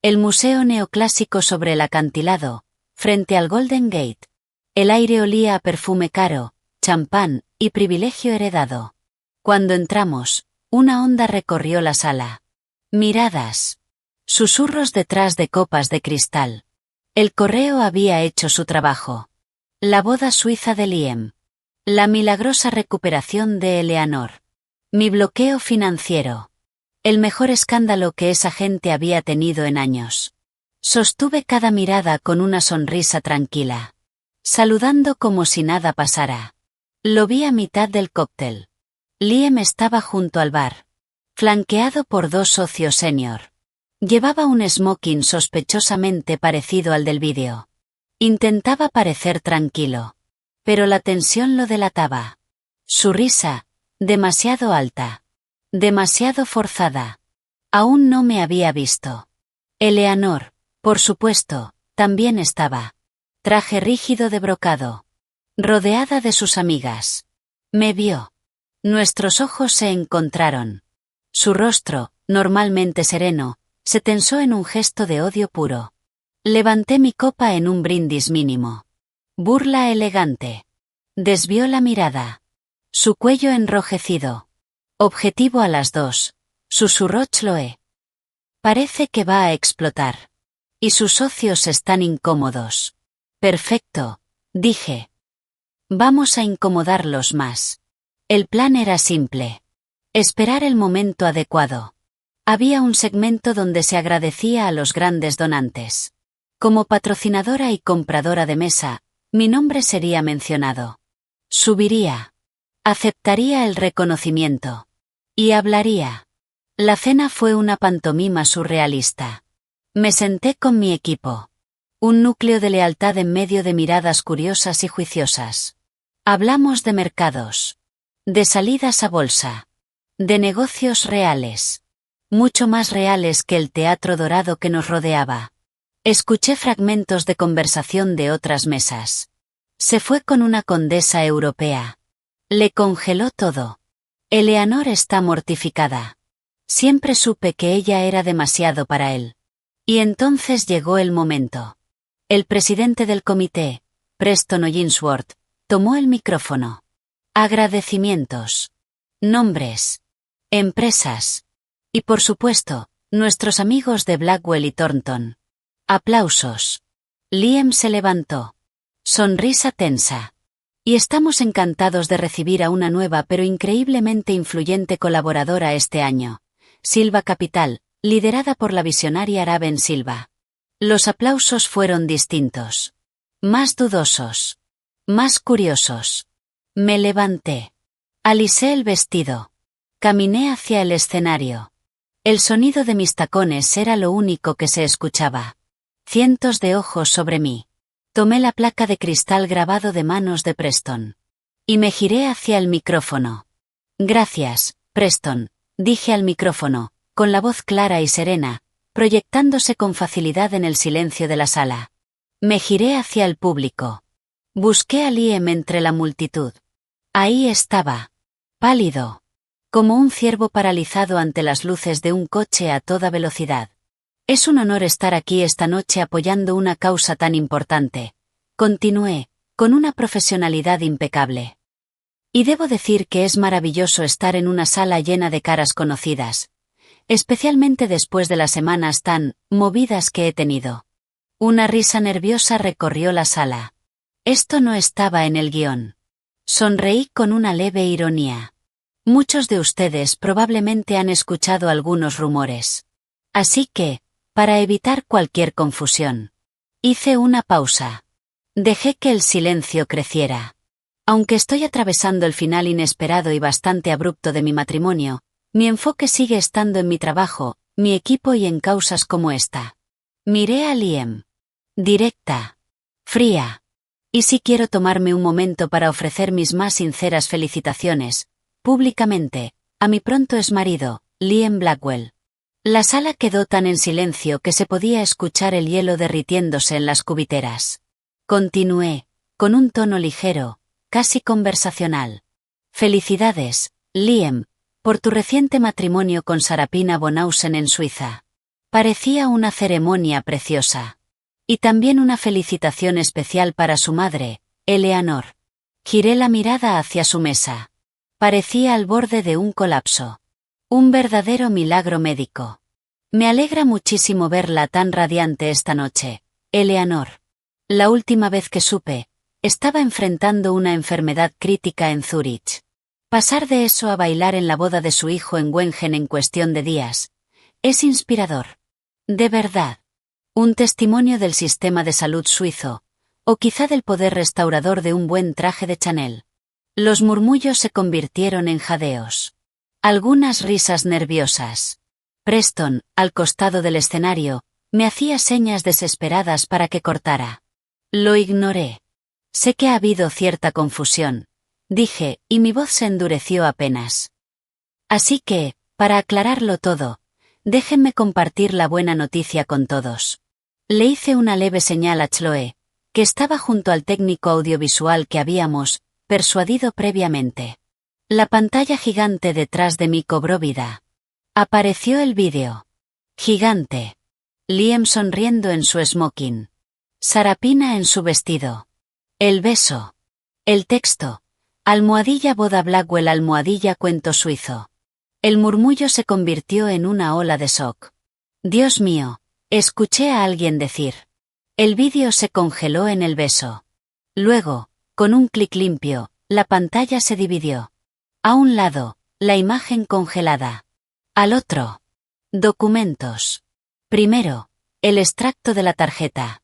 El museo neoclásico sobre el acantilado, frente al Golden Gate. El aire olía a perfume caro, champán y privilegio heredado. Cuando entramos, una onda recorrió la sala. Miradas. Susurros detrás de copas de cristal. El correo había hecho su trabajo. La boda suiza de Liam. La milagrosa recuperación de Eleanor. Mi bloqueo financiero. El mejor escándalo que esa gente había tenido en años. Sostuve cada mirada con una sonrisa tranquila. Saludando como si nada pasara. Lo vi a mitad del cóctel. Liam estaba junto al bar. Flanqueado por 2 socios senior. Llevaba un smoking sospechosamente parecido al del vídeo. Intentaba parecer tranquilo. Pero la tensión lo delataba. Su risa, demasiado alta. Demasiado forzada. Aún no me había visto. Eleanor, por supuesto, también estaba. Traje rígido de brocado. Rodeada de sus amigas. Me vio. Nuestros ojos se encontraron. Su rostro, normalmente sereno, se tensó en un gesto de odio puro. Levanté mi copa en un brindis mínimo. Burla elegante. Desvió la mirada. Su cuello enrojecido. Objetivo a las 2, susurró Chloe. Parece que va a explotar. Y sus socios están incómodos. Perfecto, dije. Vamos a incomodarlos más. El plan era simple. Esperar el momento adecuado. Había un segmento donde se agradecía a los grandes donantes. Como patrocinadora y compradora de mesa, mi nombre sería mencionado. Subiría. Aceptaría el reconocimiento. Y hablaría. La cena fue una pantomima surrealista. Me senté con mi equipo. Un núcleo de lealtad en medio de miradas curiosas y juiciosas. Hablamos de mercados. De salidas a bolsa. De negocios reales. Mucho más reales que el teatro dorado que nos rodeaba. Escuché fragmentos de conversación de otras mesas. Se fue con una condesa europea. Le congeló todo. Eleanor está mortificada. Siempre supe que ella era demasiado para él. Y entonces llegó el momento. El presidente del comité, Preston O'Ginsworth, tomó el micrófono. Agradecimientos. Nombres. Empresas. Y por supuesto, nuestros amigos de Blackwell y Thornton. Aplausos. Liam se levantó. Sonrisa tensa. Y estamos encantados de recibir a una nueva pero increíblemente influyente colaboradora este año. Silva Capital, liderada por la visionaria Raven Silva. Los aplausos fueron distintos. Más dudosos. Más curiosos. Me levanté. Alisé el vestido. Caminé hacia el escenario. El sonido de mis tacones era lo único que se escuchaba. Cientos de ojos sobre mí. Tomé la placa de cristal grabado de manos de Preston. Y me giré hacia el micrófono. Gracias, Preston, dije al micrófono, con la voz clara y serena, proyectándose con facilidad en el silencio de la sala. Me giré hacia el público. Busqué a Liam entre la multitud. Ahí estaba. Pálido. Como un ciervo paralizado ante las luces de un coche a toda velocidad. Es un honor estar aquí esta noche apoyando una causa tan importante. Continué, con una profesionalidad impecable. Y debo decir que es maravilloso estar en una sala llena de caras conocidas. Especialmente después de las semanas tan movidas que he tenido. Una risa nerviosa recorrió la sala. Esto no estaba en el guión. Sonreí con una leve ironía. Muchos de ustedes probablemente han escuchado algunos rumores. Así que, para evitar cualquier confusión, hice una pausa. Dejé que el silencio creciera. Aunque estoy atravesando el final inesperado y bastante abrupto de mi matrimonio, mi enfoque sigue estando en mi trabajo, mi equipo y en causas como esta. Miré a Liam. Directa. Fría. Y sí quiero tomarme un momento para ofrecer mis más sinceras felicitaciones, públicamente, a mi pronto exmarido, Liam Blackwell. La sala quedó tan en silencio que se podía escuchar el hielo derritiéndose en las cubiteras. Continué, con un tono ligero, casi conversacional. Felicidades, Liam, por tu reciente matrimonio con Sarapina Bonhausen en Suiza. Parecía una ceremonia preciosa. Y también una felicitación especial para su madre, Eleanor. Giré la mirada hacia su mesa. Parecía al borde de un colapso. Un verdadero milagro médico. Me alegra muchísimo verla tan radiante esta noche, Eleanor. La última vez que supe, estaba enfrentando una enfermedad crítica en Zúrich. Pasar de eso a bailar en la boda de su hijo en Wengen en cuestión de días. Es inspirador. De verdad. Un testimonio del sistema de salud suizo, o quizá del poder restaurador de un buen traje de Chanel. Los murmullos se convirtieron en jadeos. Algunas risas nerviosas. Preston, al costado del escenario, me hacía señas desesperadas para que cortara. Lo ignoré. Sé que ha habido cierta confusión, dije, y mi voz se endureció apenas. Así que, para aclararlo todo, déjenme compartir la buena noticia con todos. Le hice una leve señal a Chloe, que estaba junto al técnico audiovisual que habíamos persuadido previamente. La pantalla gigante detrás de mí cobró vida. Apareció el vídeo. Gigante. Liam sonriendo en su smoking. Sarapina en su vestido. El beso. El texto. Almohadilla boda Blackwell almohadilla cuento suizo. El murmullo se convirtió en una ola de shock. Dios mío. Escuché a alguien decir. El vídeo se congeló en el beso. Luego, con un clic limpio, la pantalla se dividió. A un lado, la imagen congelada. Al otro. Documentos. Primero, el extracto de la tarjeta.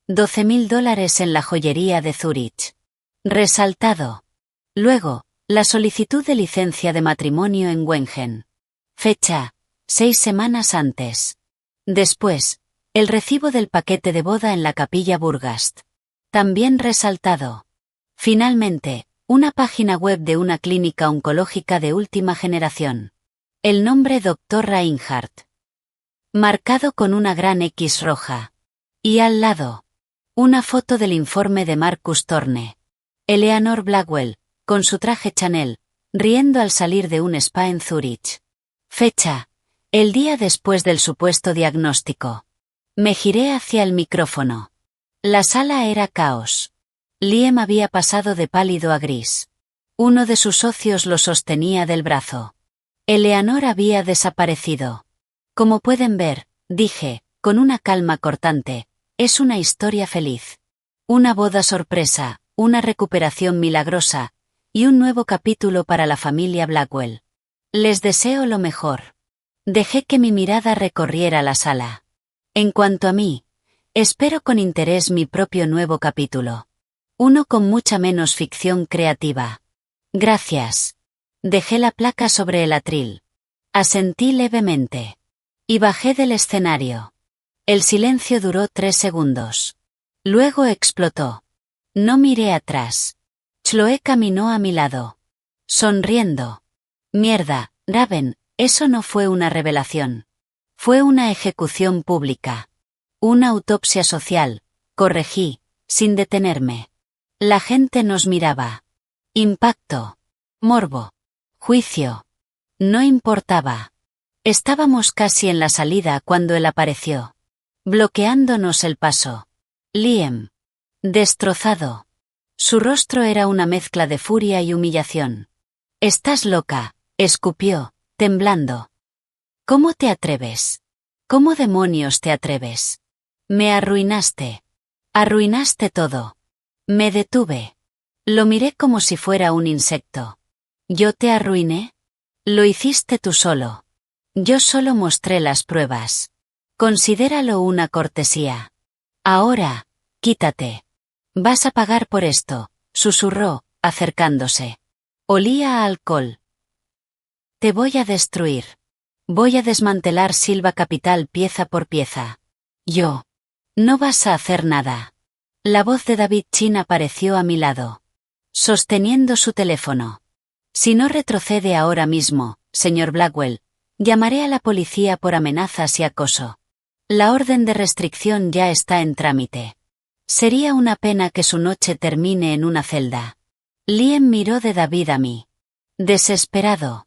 $12.000 en la joyería de Zúrich. Resaltado. Luego, la solicitud de licencia de matrimonio en Wengen. Fecha, 6 semanas antes. Después, el recibo del paquete de boda en la capilla Burgast. También resaltado. Finalmente, Una página web de una clínica oncológica de última generación. El nombre Dr. Reinhardt. Marcado con una gran X roja. Y al lado, una foto del informe de Marcus Thorne. Eleanor Blackwell, con su traje Chanel, riendo al salir de un spa en Zúrich. Fecha: el día después del supuesto diagnóstico. Me giré hacia el micrófono. La sala era caos. Liam había pasado de pálido a gris. Uno de sus socios lo sostenía del brazo. Eleanor había desaparecido. Como pueden ver, dije, con una calma cortante, es una historia feliz. Una boda sorpresa, una recuperación milagrosa, y un nuevo capítulo para la familia Blackwell. Les deseo lo mejor. Dejé que mi mirada recorriera la sala. En cuanto a mí, espero con interés mi propio nuevo capítulo. Uno con mucha menos ficción creativa. Gracias. Dejé la placa sobre el atril. Asentí levemente. Y bajé del escenario. El silencio duró 3 segundos. Luego explotó. No miré atrás. Chloe caminó a mi lado. Sonriendo. Mierda, Raven, eso no fue una revelación. Fue una ejecución pública. Una autopsia social, corregí, sin detenerme. La gente nos miraba. Impacto. Morbo. Juicio. No importaba. Estábamos casi en la salida cuando él apareció. Bloqueándonos el paso. Liam. Destrozado. Su rostro era una mezcla de furia y humillación. «Estás loca», escupió, temblando. «¿Cómo te atreves? ¿Cómo demonios te atreves? Me arruinaste. Arruinaste todo». Me detuve. Lo miré como si fuera un insecto. ¿Yo te arruiné? Lo hiciste tú solo. Yo solo mostré las pruebas. Considéralo una cortesía. Ahora, quítate. Vas a pagar por esto, susurró, acercándose. Olía a alcohol. Te voy a destruir. Voy a desmantelar Silva Capital pieza por pieza. Yo. No vas a hacer nada. La voz de David Chin apareció a mi lado. Sosteniendo su teléfono. Si no retrocede ahora mismo, señor Blackwell, llamaré a la policía por amenazas y acoso. La orden de restricción ya está en trámite. Sería una pena que su noche termine en una celda. Liam miró de David a mí. Desesperado.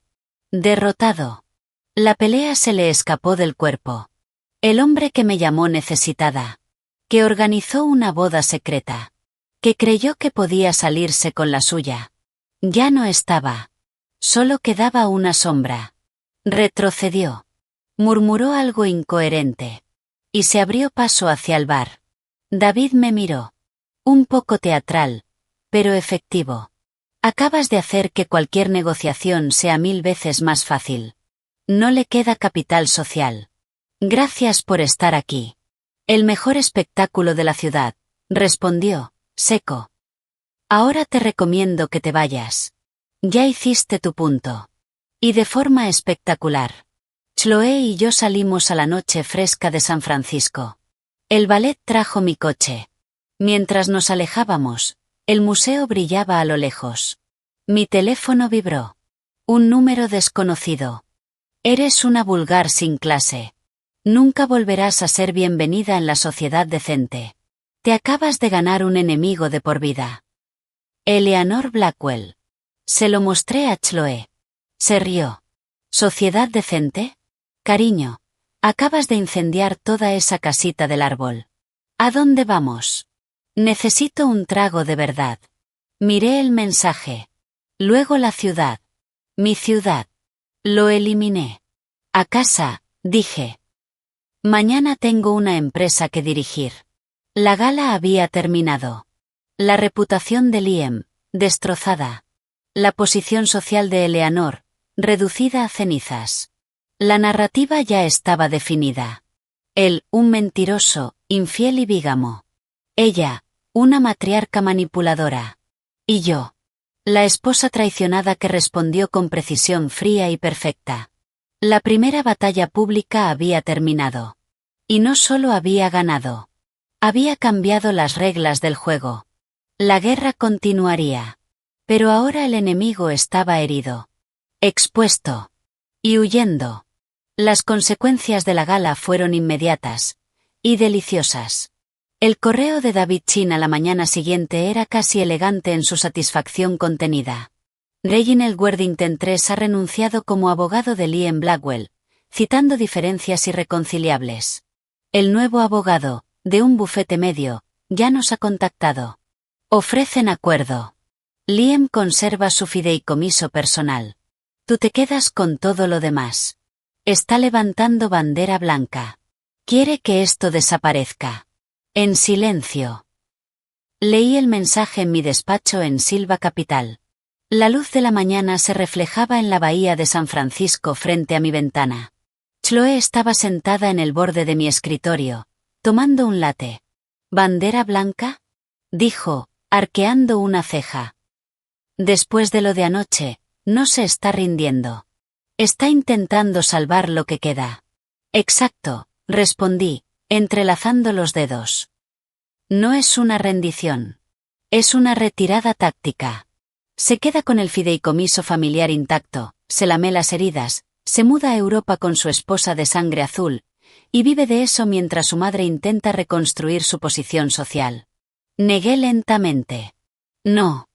Derrotado. La pelea se le escapó del cuerpo. El hombre que me llamó necesitada. Que organizó una boda secreta. Que creyó que podía salirse con la suya. Ya no estaba. Solo quedaba una sombra. Retrocedió. Murmuró algo incoherente. Y se abrió paso hacia el bar. David me miró. Un poco teatral, pero efectivo. Acabas de hacer que cualquier negociación sea 1000 veces más fácil. No le queda capital social. Gracias por estar aquí. El mejor espectáculo de la ciudad, respondió, seco. Ahora te recomiendo que te vayas. Ya hiciste tu punto. Y de forma espectacular. Chloe y yo salimos a la noche fresca de San Francisco. El ballet trajo mi coche. Mientras nos alejábamos, el museo brillaba a lo lejos. Mi teléfono vibró. Un número desconocido. Eres una vulgar sin clase. Nunca volverás a ser bienvenida en la sociedad decente. Te acabas de ganar un enemigo de por vida. Eleanor Blackwell. Se lo mostré a Chloe. Se rió. ¿Sociedad decente? Cariño, acabas de incendiar toda esa casita del árbol. ¿A dónde vamos? Necesito un trago de verdad. Miré el mensaje. Luego la ciudad. Mi ciudad. Lo eliminé. A casa, dije. Mañana tengo una empresa que dirigir. La gala había terminado. La reputación de Liam, destrozada. La posición social de Eleanor, reducida a cenizas. La narrativa ya estaba definida. Él, un mentiroso, infiel y bígamo. Ella, una matriarca manipuladora. Y yo, la esposa traicionada que respondió con precisión fría y perfecta. La primera batalla pública había terminado. Y no solo había ganado. Había cambiado las reglas del juego. La guerra continuaría. Pero ahora el enemigo estaba herido, expuesto y huyendo. Las consecuencias de la gala fueron inmediatas y deliciosas. El correo de David Chin a la mañana siguiente era casi elegante en su satisfacción contenida. Reginald Worthington III ha renunciado como abogado de Liam Blackwell, citando diferencias irreconciliables. El nuevo abogado, de un bufete medio, ya nos ha contactado. Ofrecen acuerdo. Liam conserva su fideicomiso personal. Tú te quedas con todo lo demás. Está levantando bandera blanca. Quiere que esto desaparezca. En silencio. Leí el mensaje en mi despacho en Silva Capital. La luz de la mañana se reflejaba en la bahía de San Francisco frente a mi ventana. Chloe estaba sentada en el borde de mi escritorio, tomando un latte. ¿Bandera blanca?, dijo, arqueando una ceja. Después de lo de anoche, no se está rindiendo. Está intentando salvar lo que queda. Exacto, respondí, entrelazando los dedos. No es una rendición. Es una retirada táctica. Se queda con el fideicomiso familiar intacto, se lame las heridas, se muda a Europa con su esposa de sangre azul, y vive de eso mientras su madre intenta reconstruir su posición social. Negué lentamente. No.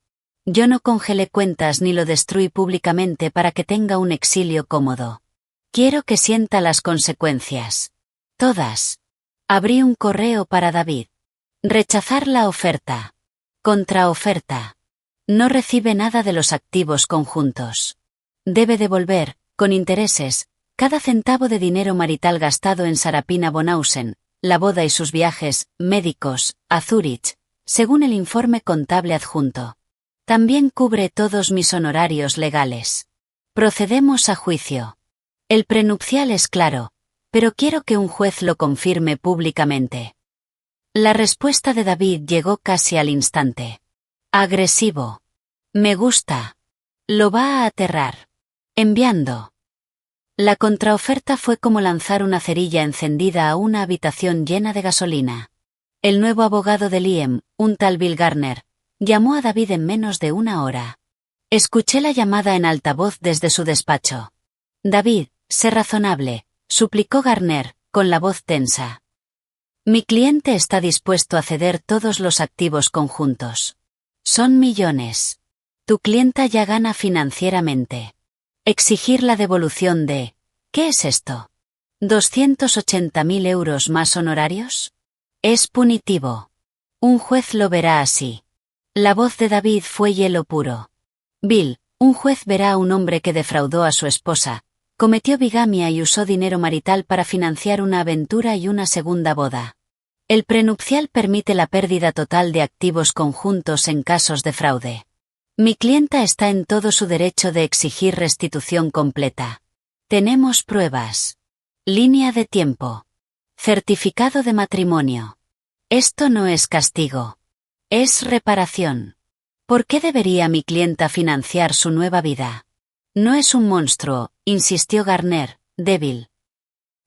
Yo no congelé cuentas ni lo destruí públicamente para que tenga un exilio cómodo. Quiero que sienta las consecuencias. Todas. Abrí un correo para David. Rechazar la oferta. Contraoferta. No recibe nada de los activos conjuntos. Debe devolver, con intereses, cada centavo de dinero marital gastado en Sarapina Bonhausen, la boda y sus viajes médicos a Zúrich, según el informe contable adjunto. También cubre todos mis honorarios legales. Procedemos a juicio. El prenupcial es claro, pero quiero que un juez lo confirme públicamente. La respuesta de David llegó casi al instante. Agresivo. Me gusta. Lo va a aterrar. Enviando. La contraoferta fue como lanzar una cerilla encendida a una habitación llena de gasolina. El nuevo abogado de Liam, un tal Bill Garner, llamó a David en menos de una hora. Escuché la llamada en altavoz desde su despacho. David, sé razonable, suplicó Garner, con la voz tensa. Mi cliente está dispuesto a ceder todos los activos conjuntos. Son millones. Tu clienta ya gana financieramente. Exigir la devolución de... ¿Qué es esto? ¿280.000 euros más honorarios? Es punitivo. Un juez lo verá así. La voz de David fue hielo puro. Bill, un juez verá a un hombre que defraudó a su esposa, cometió bigamia y usó dinero marital para financiar una aventura y una segunda boda. El prenupcial permite la pérdida total de activos conjuntos en casos de fraude. Mi clienta está en todo su derecho de exigir restitución completa. Tenemos pruebas. Línea de tiempo. Certificado de matrimonio. Esto no es castigo. Es reparación. ¿Por qué debería mi clienta financiar su nueva vida? No es un monstruo, insistió Garner, débil.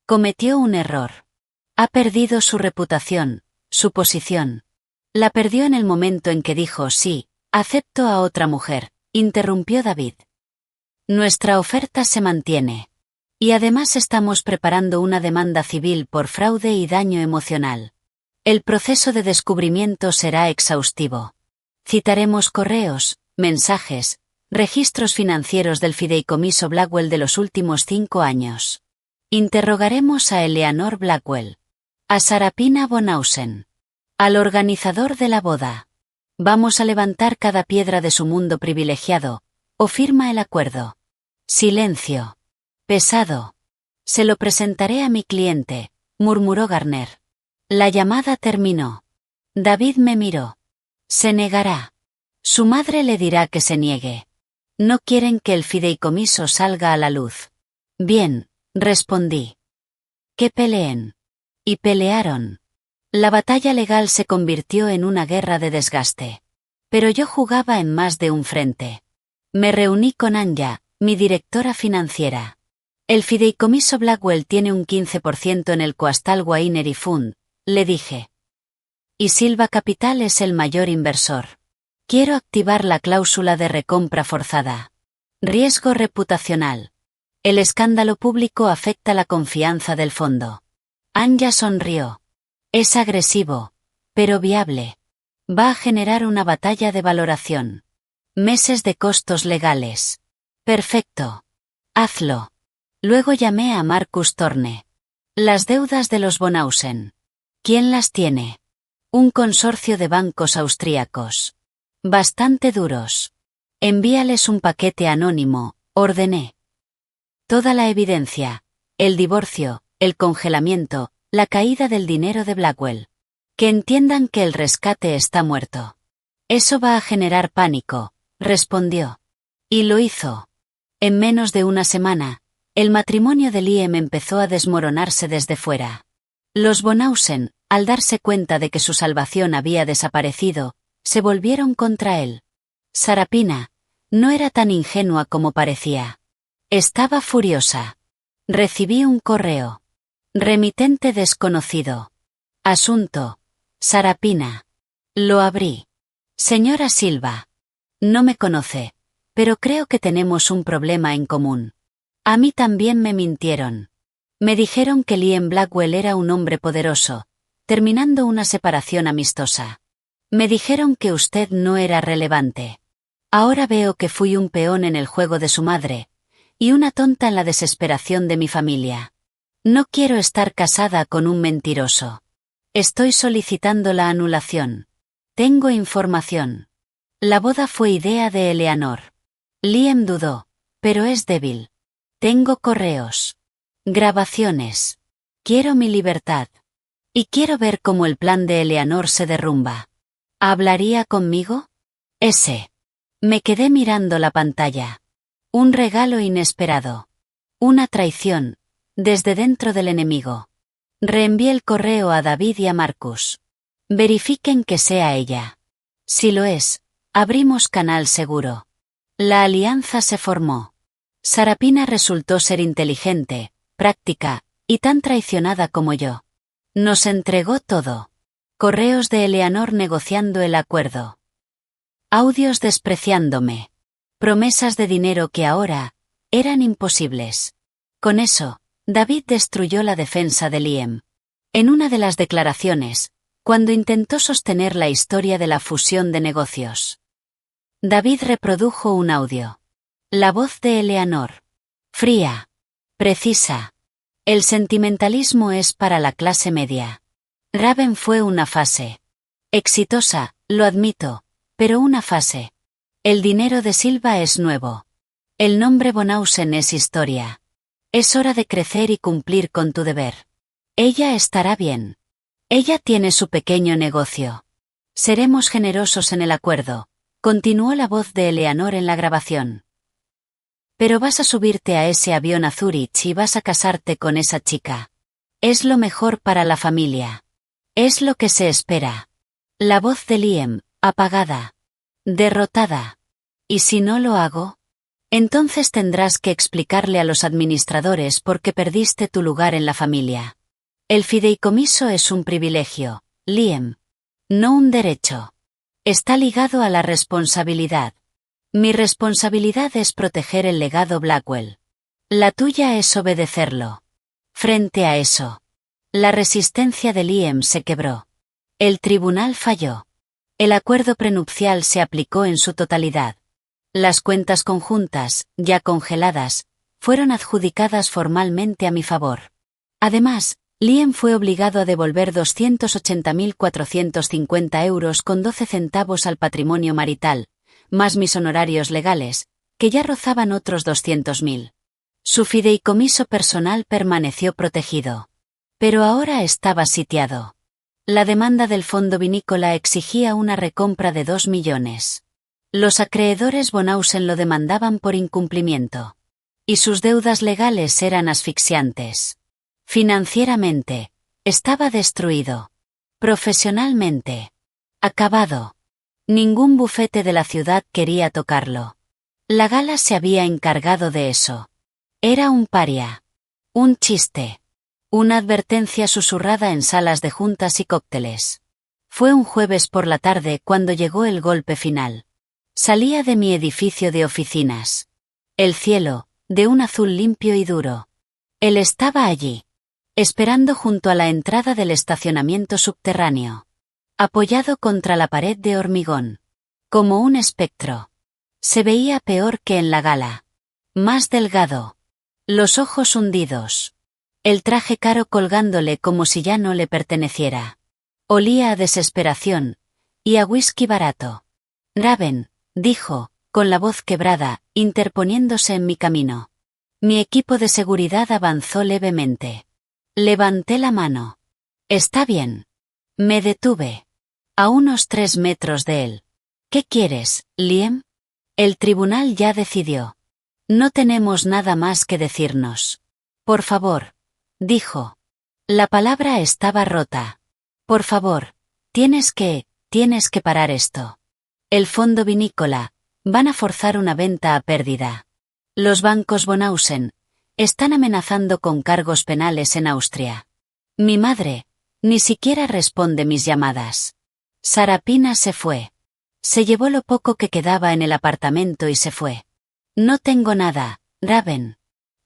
Cometió un error. Ha perdido su reputación, su posición. La perdió en el momento en que dijo sí, acepto a otra mujer, interrumpió David. Nuestra oferta se mantiene. Y además estamos preparando una demanda civil por fraude y daño emocional. El proceso de descubrimiento será exhaustivo. Citaremos correos, mensajes, registros financieros del fideicomiso Blackwell de los últimos 5 años. Interrogaremos a Eleanor Blackwell, a Sarapina Bonhausen, al organizador de la boda. Vamos a levantar cada piedra de su mundo privilegiado, o firma el acuerdo. Silencio. Pesado. Se lo presentaré a mi cliente, murmuró Garner. La llamada terminó. David me miró. Se negará. Su madre le dirá que se niegue. No quieren que el fideicomiso salga a la luz. Bien, respondí. Que peleen. Y pelearon. La batalla legal se convirtió en una guerra de desgaste. Pero yo jugaba en más de un frente. Me reuní con Anya, mi directora financiera. El fideicomiso Blackwell tiene un 15% en el Coastal Winery Fund, le dije. Y Silva Capital es el mayor inversor. Quiero activar la cláusula de recompra forzada. Riesgo reputacional. El escándalo público afecta la confianza del fondo. Anya sonrió. Es agresivo, pero viable. Va a generar una batalla de valoración. Meses de costos legales. Perfecto. Hazlo. Luego llamé a Marcus Thorne. Las deudas de los Bonhausen. ¿Quién las tiene? Un consorcio de bancos austríacos. Bastante duros. Envíales un paquete anónimo, ordené. Toda la evidencia, el divorcio, el congelamiento, la caída del dinero de Blackwell. Que entiendan que el rescate está muerto. Eso va a generar pánico, respondió. Y lo hizo. En menos de una semana, el matrimonio de Liam empezó a desmoronarse desde fuera. Los Bonhausen, al darse cuenta de que su salvación había desaparecido, se volvieron contra él. Sarapina no era tan ingenua como parecía. Estaba furiosa. Recibí un correo. Remitente desconocido. Asunto. Sarapina. Lo abrí. Señora Silva. No me conoce, pero creo que tenemos un problema en común. A mí también me mintieron. Me dijeron que Liam Blackwell era un hombre poderoso, terminando una separación amistosa. Me dijeron que usted no era relevante. Ahora veo que fui un peón en el juego de su madre, y una tonta en la desesperación de mi familia. No quiero estar casada con un mentiroso. Estoy solicitando la anulación. Tengo información. La boda fue idea de Eleanor. Liam dudó, pero es débil. Tengo correos. Grabaciones. Quiero mi libertad. Y quiero ver cómo el plan de Eleanor se derrumba. ¿Hablaría conmigo? Me quedé mirando la pantalla. Un regalo inesperado. Una traición, desde dentro del enemigo. Reenvié el correo a David y a Marcus. Verifiquen que sea ella. Si lo es, abrimos canal seguro. La alianza se formó. Sarapina resultó ser inteligente, práctica, y tan traicionada como yo. Nos entregó todo. Correos de Eleanor negociando el acuerdo. Audios despreciándome. Promesas de dinero que ahora eran imposibles. Con eso, David destruyó la defensa de Liam. En una de las declaraciones, cuando intentó sostener la historia de la fusión de negocios. David reprodujo un audio. La voz de Eleanor. Fría. Precisa. El sentimentalismo es para la clase media. Raven fue una fase. Exitosa, lo admito, pero una fase. El dinero de Silva es nuevo. El nombre Bonhausen es historia. Es hora de crecer y cumplir con tu deber. Ella estará bien. Ella tiene su pequeño negocio. Seremos generosos en el acuerdo, continuó la voz de Eleanor en la grabación. Pero vas a subirte a ese avión a Zúrich y vas a casarte con esa chica. Es lo mejor para la familia. Es lo que se espera. La voz de Liam, apagada. Derrotada. ¿Y si no lo hago? Entonces tendrás que explicarle a los administradores por qué perdiste tu lugar en la familia. El fideicomiso es un privilegio, Liam. No un derecho. Está ligado a la responsabilidad. Mi responsabilidad es proteger el legado Blackwell. La tuya es obedecerlo. Frente a eso, la resistencia de Liam se quebró. El tribunal falló. El acuerdo prenupcial se aplicó en su totalidad. Las cuentas conjuntas, ya congeladas, fueron adjudicadas formalmente a mi favor. Además, Liam fue obligado a devolver 280.450 euros con 12 centavos al patrimonio marital, más mis honorarios legales, que ya rozaban otros 200.000. Su fideicomiso personal permaneció protegido. Pero ahora estaba sitiado. La demanda del fondo vinícola exigía una recompra de 2 millones. Los acreedores Bonhausen lo demandaban por incumplimiento. Y sus deudas legales eran asfixiantes. Financieramente, estaba destruido. Profesionalmente, acabado. Ningún bufete de la ciudad quería tocarlo. La gala se había encargado de eso. Era un paria. Un chiste. Una advertencia susurrada en salas de juntas y cócteles. Fue un jueves por la tarde cuando llegó el golpe final. Salía de mi edificio de oficinas. El cielo, de un azul limpio y duro. Él estaba allí, esperando junto a la entrada del estacionamiento subterráneo. Apoyado contra la pared de hormigón. Como un espectro. Se veía peor que en la gala. Más delgado. Los ojos hundidos. El traje caro colgándole como si ya no le perteneciera. Olía a desesperación. Y a whisky barato. Raven, dijo, con la voz quebrada, interponiéndose en mi camino. Mi equipo de seguridad avanzó levemente. Levanté la mano. Está bien. Me detuve. A unos 3 metros de él. ¿Qué quieres, Liam? El tribunal ya decidió. No tenemos nada más que decirnos. Por favor, dijo. La palabra estaba rota. Por favor, tienes que parar esto. El fondo vinícola, van a forzar una venta a pérdida. Los bancos Bonhausen están amenazando con cargos penales en Austria. Mi madre ni siquiera responde mis llamadas. Sarapina se fue. Se llevó lo poco que quedaba en el apartamento y se fue. No tengo nada, Raven.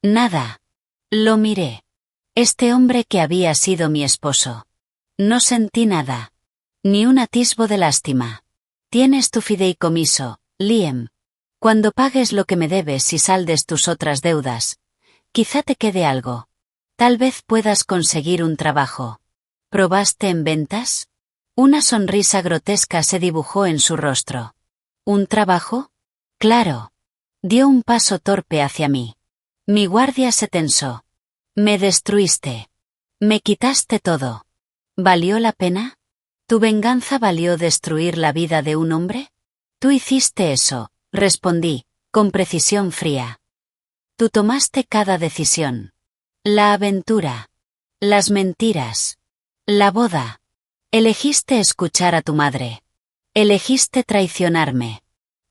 Nada. Lo miré. Este hombre que había sido mi esposo. No sentí nada. Ni un atisbo de lástima. Tienes tu fideicomiso, Liam. Cuando pagues lo que me debes y saldes tus otras deudas, quizá te quede algo. Tal vez puedas conseguir un trabajo. ¿Probaste en ventas? Una sonrisa grotesca se dibujó en su rostro. ¿Un trabajo? Claro. Dio un paso torpe hacia mí. Mi guardia se tensó. Me destruiste. Me quitaste todo. ¿Valió la pena? ¿Tu venganza valió destruir la vida de un hombre? Tú hiciste eso, respondí, con precisión fría. Tú tomaste cada decisión. La aventura. Las mentiras. La boda. Elegiste escuchar a tu madre. Elegiste traicionarme.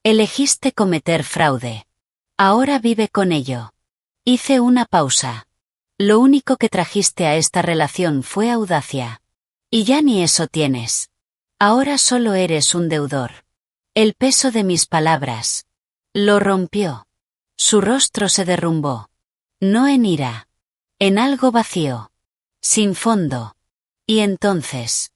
Elegiste cometer fraude. Ahora vive con ello. Hice una pausa. Lo único que trajiste a esta relación fue audacia. Y ya ni eso tienes. Ahora solo eres un deudor. El peso de mis palabras. Lo rompió. Su rostro se derrumbó. No en ira. En algo vacío. Sin fondo. Y entonces,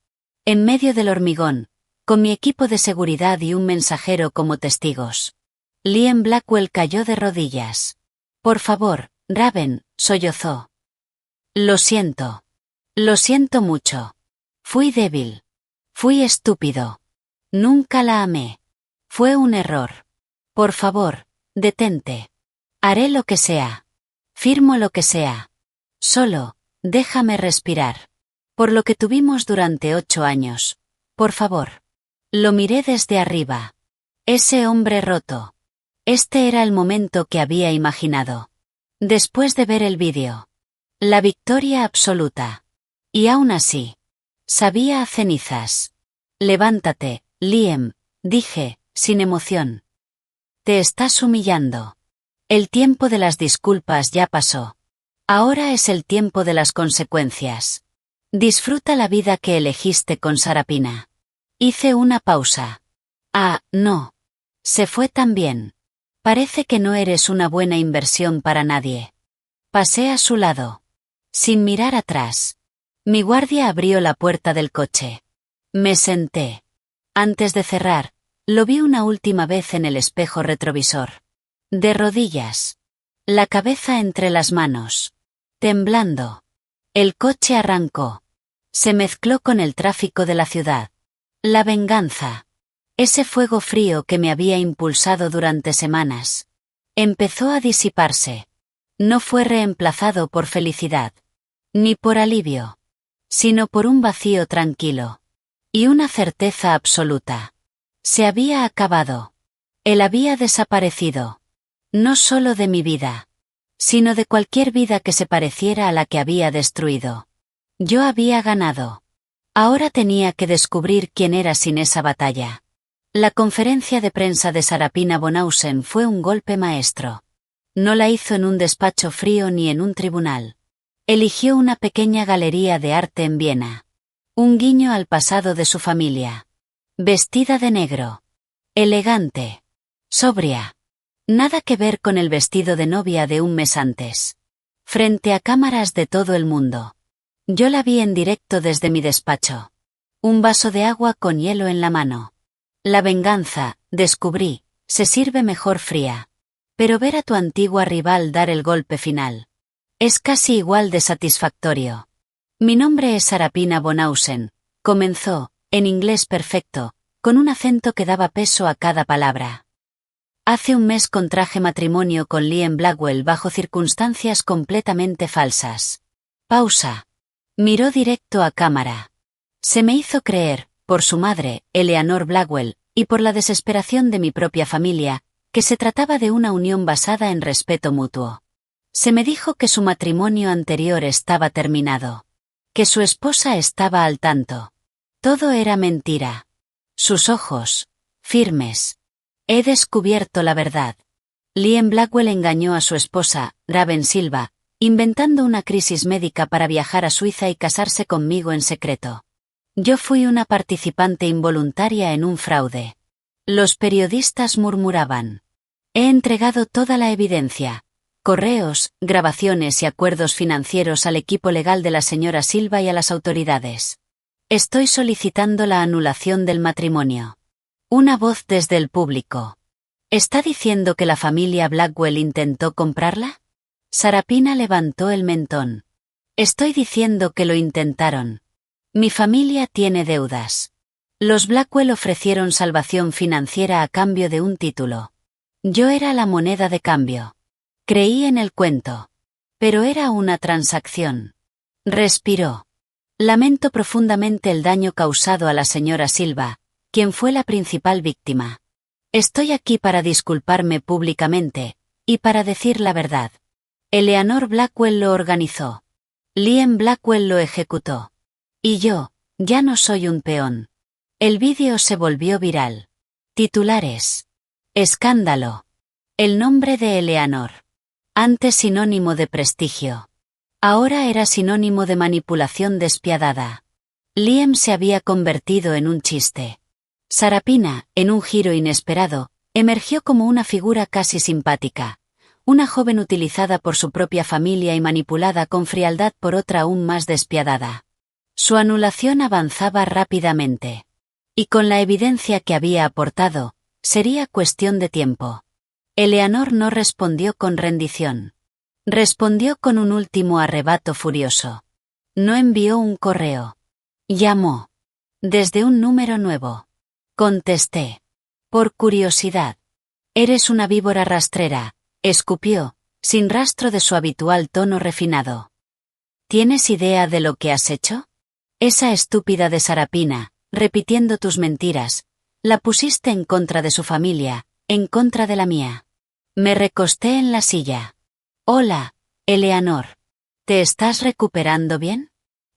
en medio del hormigón, con mi equipo de seguridad y un mensajero como testigos, Liam Blackwell cayó de rodillas. Por favor, Raven, sollozó. Lo siento. Lo siento mucho. Fui débil. Fui estúpido. Nunca la amé. Fue un error. Por favor, detente. Haré lo que sea. Firmo lo que sea. Solo, déjame respirar. Por lo que tuvimos durante 8 años. Por favor. Lo miré desde arriba. Ese hombre roto. Este era el momento que había imaginado. Después de ver el vídeo. La victoria absoluta. Y aún así. Sabía a cenizas. Levántate, Liam, dije, sin emoción. Te estás humillando. El tiempo de las disculpas ya pasó. Ahora es el tiempo de las consecuencias. Disfruta la vida que elegiste con Sarapina. Hice una pausa. Ah, no. Se fue también. Parece que no eres una buena inversión para nadie. Pasé a su lado. Sin mirar atrás. Mi guardia abrió la puerta del coche. Me senté. Antes de cerrar, lo vi una última vez en el espejo retrovisor. De rodillas. La cabeza entre las manos. Temblando. El coche arrancó. Se mezcló con el tráfico de la ciudad. La venganza. Ese fuego frío que me había impulsado durante semanas. Empezó a disiparse. No fue reemplazado por felicidad. Ni por alivio. Sino por un vacío tranquilo. Y una certeza absoluta. Se había acabado. Él había desaparecido. No solo de mi vida. Sino de cualquier vida que se pareciera a la que había destruido. Yo había ganado. Ahora tenía que descubrir quién era sin esa batalla. La conferencia de prensa de Sarapina Bonhausen fue un golpe maestro. No la hizo en un despacho frío ni en un tribunal. Eligió una pequeña galería de arte en Viena. Un guiño al pasado de su familia. Vestida de negro. Elegante. Sobria. Nada que ver con el vestido de novia de un mes antes. Frente a cámaras de todo el mundo. Yo la vi en directo desde mi despacho. Un vaso de agua con hielo en la mano. La venganza, descubrí, se sirve mejor fría. Pero ver a tu antigua rival dar el golpe final. Es casi igual de satisfactorio. Mi nombre es Sarapina Bonhausen, comenzó, en inglés perfecto, con un acento que daba peso a cada palabra. Hace un mes contraje matrimonio con Liam Blackwell bajo circunstancias completamente falsas. Pausa. Miró directo a cámara. Se me hizo creer, por su madre, Eleanor Blackwell, y por la desesperación de mi propia familia, que se trataba de una unión basada en respeto mutuo. Se me dijo que su matrimonio anterior estaba terminado. Que su esposa estaba al tanto. Todo era mentira. Sus ojos, firmes. He descubierto la verdad. Liam Blackwell engañó a su esposa, Raven Silva, inventando una crisis médica para viajar a Suiza y casarse conmigo en secreto. Yo fui una participante involuntaria en un fraude. Los periodistas murmuraban. He entregado toda la evidencia. Correos, grabaciones y acuerdos financieros al equipo legal de la señora Silva y a las autoridades. Estoy solicitando la anulación del matrimonio. Una voz desde el público. ¿Está diciendo que la familia Blackwell intentó comprarla? Sarapina levantó el mentón. Estoy diciendo que lo intentaron. Mi familia tiene deudas. Los Blackwell ofrecieron salvación financiera a cambio de un título. Yo era la moneda de cambio. Creí en el cuento. Pero era una transacción. Respiró. Lamento profundamente el daño causado a la señora Silva, quien fue la principal víctima. Estoy aquí para disculparme públicamente, y para decir la verdad. Eleanor Blackwell lo organizó. Liam Blackwell lo ejecutó. Y yo, ya no soy un peón. El vídeo se volvió viral. Titulares. Escándalo. El nombre de Eleanor. Antes sinónimo de prestigio. Ahora era sinónimo de manipulación despiadada. Liam se había convertido en un chiste. Sarapina, en un giro inesperado, emergió como una figura casi simpática. Una joven utilizada por su propia familia y manipulada con frialdad por otra aún más despiadada. Su anulación avanzaba rápidamente. Y con la evidencia que había aportado, sería cuestión de tiempo. Eleanor no respondió con rendición. Respondió con un último arrebato furioso. No envió un correo. Llamó. Desde un número nuevo. Contesté. Por curiosidad. Eres una víbora rastrera, escupió, sin rastro de su habitual tono refinado. ¿Tienes idea de lo que has hecho? Esa estúpida de Sarapina, repitiendo tus mentiras, la pusiste en contra de su familia, en contra de la mía. Me recosté en la silla. Hola, Eleanor. ¿Te estás recuperando bien?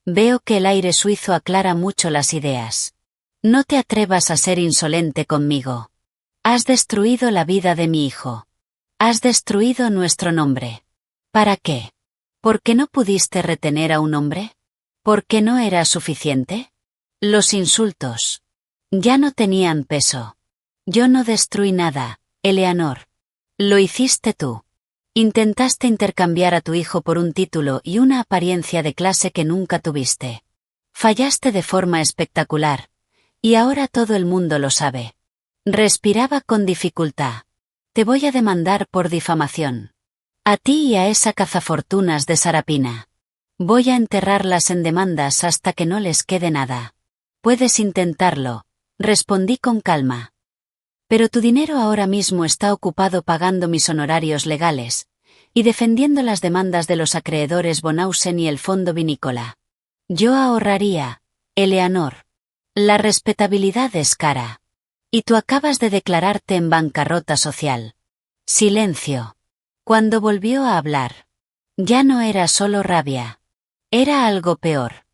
Veo que el aire suizo aclara mucho las ideas. No te atrevas a ser insolente conmigo. Has destruido la vida de mi hijo. Has destruido nuestro nombre. ¿Para qué? ¿Por qué no pudiste retener a un hombre? ¿Por qué no era suficiente? Los insultos. Ya no tenían peso. Yo no destruí nada, Eleanor. Lo hiciste tú. Intentaste intercambiar a tu hijo por un título y una apariencia de clase que nunca tuviste. Fallaste de forma espectacular. Y ahora todo el mundo lo sabe. Respiraba con dificultad. Te voy a demandar por difamación. A ti y a esa cazafortunas de Sarapina. Voy a enterrarlas en demandas hasta que no les quede nada. Puedes intentarlo, respondí con calma. Pero tu dinero ahora mismo está ocupado pagando mis honorarios legales y defendiendo las demandas de los acreedores Bonhausen y el fondo vinícola. Yo ahorraría, Eleanor. La respetabilidad es cara. Y tú acabas de declararte en bancarrota social. Silencio. Cuando volvió a hablar, ya no era solo rabia. Era algo peor.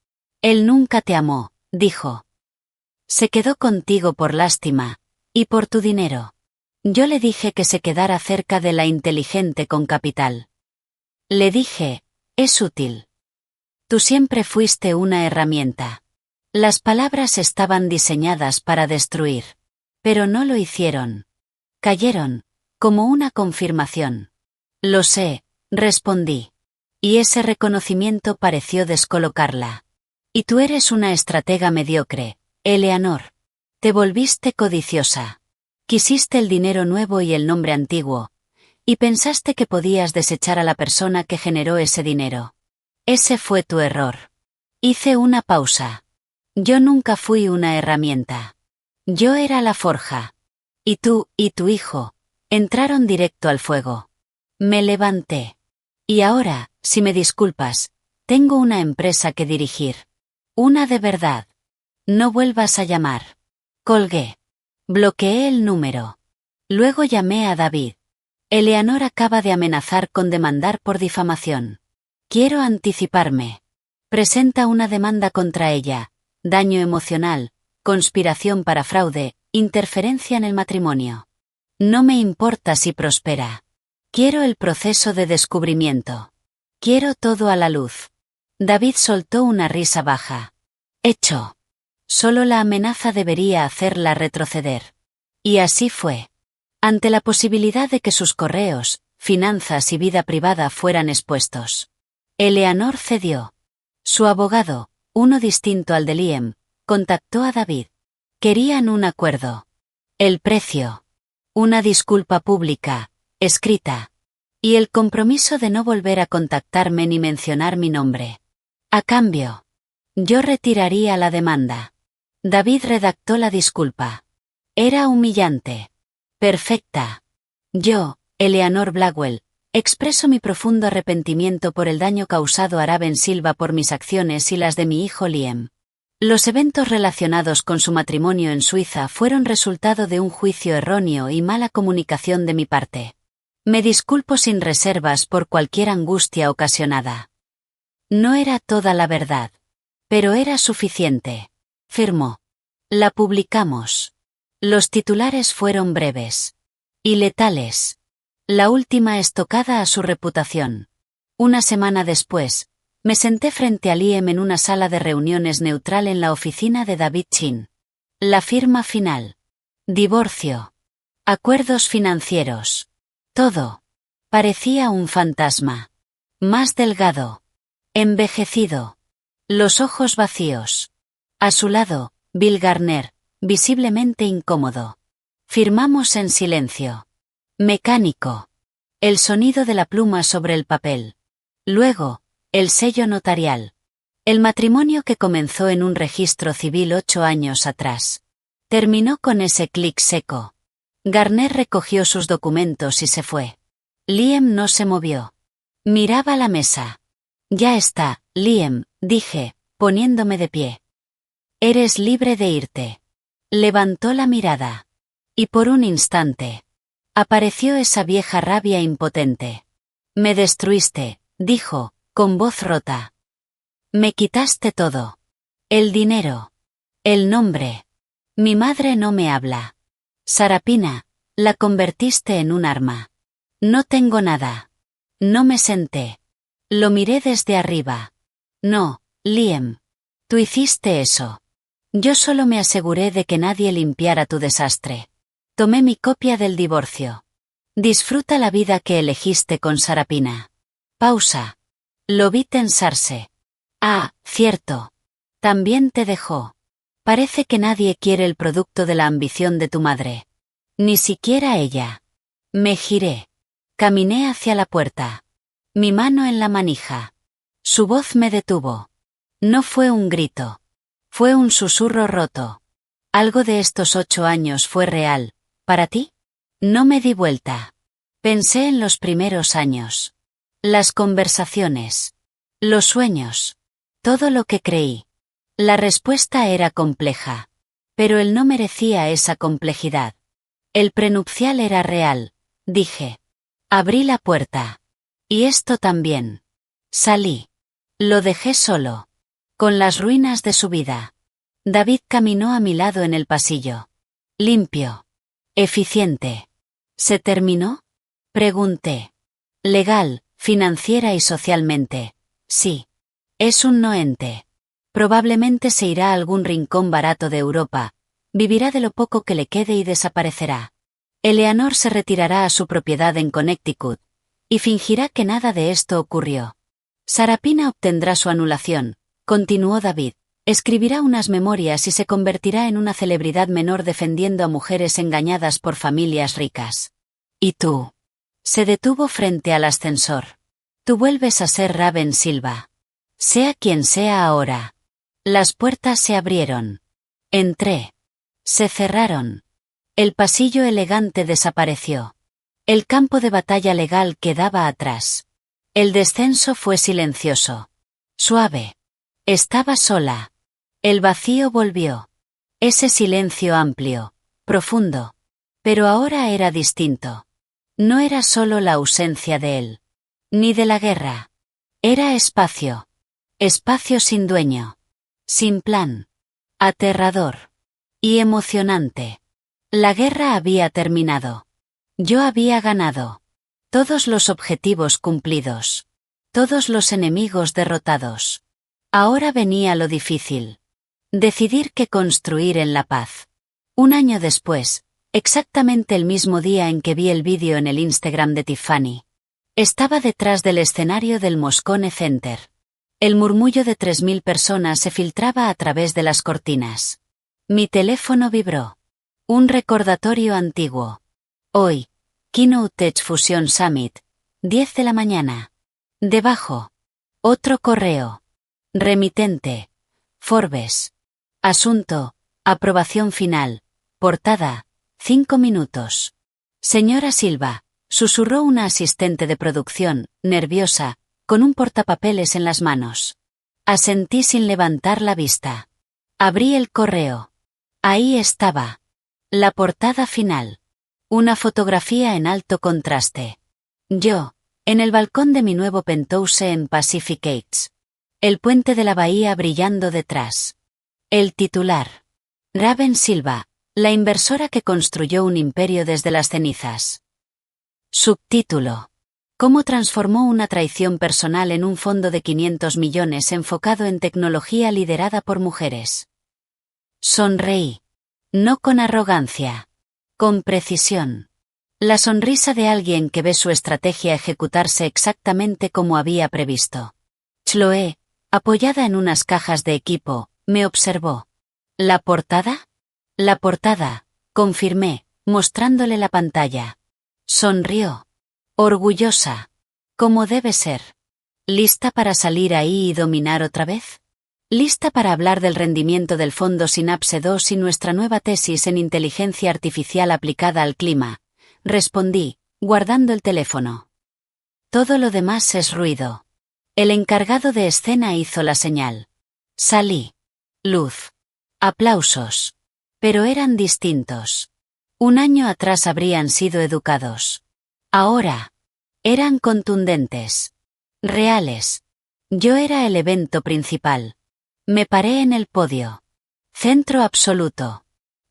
Él nunca te amó, dijo. Se quedó contigo por lástima. Y por tu dinero. Yo le dije que se quedara cerca de la inteligente con capital. Le dije, es útil. Tú siempre fuiste una herramienta. Las palabras estaban diseñadas para destruir. Pero no lo hicieron. Cayeron, como una confirmación. Lo sé, respondí. Y ese reconocimiento pareció descolocarla. Y tú eres una estratega mediocre, Eleanor. Te volviste codiciosa. Quisiste el dinero nuevo y el nombre antiguo. Y pensaste que podías desechar a la persona que generó ese dinero. Ese fue tu error. Hice una pausa. Yo nunca fui una herramienta. Yo era la forja. Y tú, y tu hijo, entraron directo al fuego. Me levanté. Y ahora, si me disculpas, tengo una empresa que dirigir. Una de verdad. No vuelvas a llamar. Colgué. Bloqueé el número. Luego llamé a David. Eleanor acaba de amenazar con demandar por difamación. Quiero anticiparme. Presenta una demanda contra ella, daño emocional, conspiración para fraude, interferencia en el matrimonio. No me importa si prospera. Quiero el proceso de descubrimiento. Quiero todo a la luz. David soltó una risa baja. Hecho. Solo la amenaza debería hacerla retroceder. Y así fue. Ante la posibilidad de que sus correos, finanzas y vida privada fueran expuestos. Eleanor cedió. Su abogado, uno distinto al de Liam, contactó a David. Querían un acuerdo. El precio. Una disculpa pública, escrita. Y el compromiso de no volver a contactarme ni mencionar mi nombre. A cambio, yo retiraría la demanda. David redactó la disculpa. Era humillante. Perfecta. Yo, Eleanor Blackwell, expreso mi profundo arrepentimiento por el daño causado a Raven Silva por mis acciones y las de mi hijo Liam. Los eventos relacionados con su matrimonio en Suiza fueron resultado de un juicio erróneo y mala comunicación de mi parte. Me disculpo sin reservas por cualquier angustia ocasionada. No era toda la verdad. Pero era suficiente. Firmó. La publicamos. Los titulares fueron breves. Y letales. La última estocada a su reputación. Una semana después, me senté frente a Liam en una sala de reuniones neutral en la oficina de David Chin. La firma final. Divorcio. Acuerdos financieros. Todo. Parecía un fantasma. Más delgado. Envejecido. Los ojos vacíos. A su lado, Bill Garner, visiblemente incómodo. Firmamos en silencio. Mecánico. El sonido de la pluma sobre el papel. Luego, el sello notarial. El matrimonio que comenzó en un registro civil 8 años atrás. Terminó con ese clic seco. Garner recogió sus documentos y se fue. Liam no se movió. Miraba la mesa. Ya está, Liam, dije, poniéndome de pie. Eres libre de irte. Levantó la mirada. Y por un instante, apareció esa vieja rabia impotente. Me destruiste, dijo, con voz rota. Me quitaste todo. El dinero. El nombre. Mi madre no me habla. Sarapina, la convertiste en un arma. No tengo nada. No me senté. Lo miré desde arriba. No, Liam. Tú hiciste eso. Yo solo me aseguré de que nadie limpiara tu desastre. Tomé mi copia del divorcio. Disfruta la vida que elegiste con Sarapina. Pausa. Lo vi tensarse. Ah, cierto. También te dejó. Parece que nadie quiere el producto de la ambición de tu madre. Ni siquiera ella. Me giré. Caminé hacia la puerta. Mi mano en la manija. Su voz me detuvo. No fue un grito. Fue un susurro roto. Algo de estos 8 años fue real. ¿Para ti? No me di vuelta. Pensé en los primeros años. Las conversaciones. Los sueños. Todo lo que creí. La respuesta era compleja. Pero él no merecía esa complejidad. El prenupcial era real, dije. Abrí la puerta. Y esto también. Salí. Lo dejé solo. Con las ruinas de su vida. David caminó a mi lado en el pasillo. Limpio. Eficiente. ¿Se terminó? Pregunté. Legal, financiera y socialmente. Sí. Es un no ente. Probablemente se irá a algún rincón barato de Europa, vivirá de lo poco que le quede y desaparecerá. Eleanor se retirará a su propiedad en Connecticut, y fingirá que nada de esto ocurrió. Sarapina obtendrá su anulación, continuó David, escribirá unas memorias y se convertirá en una celebridad menor defendiendo a mujeres engañadas por familias ricas. ¿Y tú? Se detuvo frente al ascensor. Tú vuelves a ser Raven Silva. Sea quien sea ahora. Las puertas se abrieron. Entré. Se cerraron. El pasillo elegante desapareció. El campo de batalla legal quedaba atrás. El descenso fue silencioso. Suave. Estaba sola. El vacío volvió. Ese silencio amplio, profundo. Pero ahora era distinto. No era solo la ausencia de él. Ni de la guerra. Era espacio. Espacio sin dueño. Sin plan. Aterrador. Y emocionante. La guerra había terminado. Yo había ganado. Todos los objetivos cumplidos. Todos los enemigos derrotados. Ahora venía lo difícil. Decidir qué construir en la paz. Un año después, exactamente el mismo día en que vi el vídeo en el Instagram de Tiffany. Estaba detrás del escenario del Moscone Center. El murmullo de 3000 personas se filtraba a través de las cortinas. Mi teléfono vibró. Un recordatorio antiguo. Hoy, Keynote Tech Fusion Summit, 10 de la mañana. Debajo. Otro correo. Remitente. Forbes. Asunto. Aprobación final. Portada. 5 minutos. Señora Silva, susurró una asistente de producción, nerviosa, con un portapapeles en las manos. Asentí sin levantar la vista. Abrí el correo. Ahí estaba. La portada final. Una fotografía en alto contraste. Yo, en el balcón de mi nuevo penthouse en Pacific Heights. El puente de la bahía brillando detrás. El titular. Raven Silva, la inversora que construyó un imperio desde las cenizas. Subtítulo. Cómo transformó una traición personal en un fondo de 500 millones enfocado en tecnología liderada por mujeres. Sonreí. No con arrogancia. Con precisión. La sonrisa de alguien que ve su estrategia ejecutarse exactamente como había previsto. Chloé, apoyada en unas cajas de equipo, me observó. ¿La portada? La portada, confirmé, mostrándole la pantalla. Sonrió. Orgullosa. Como debe ser. ¿Lista para salir ahí y dominar otra vez? ¿Lista para hablar del rendimiento del fondo Synapse 2 y nuestra nueva tesis en inteligencia artificial aplicada al clima? Respondí, guardando el teléfono. Todo lo demás es ruido. El encargado de escena hizo la señal. Salí. Luz. Aplausos. Pero eran distintos. Un año atrás habrían sido educados. Ahora. Eran contundentes. Reales. Yo era el evento principal. Me paré en el podio. Centro absoluto.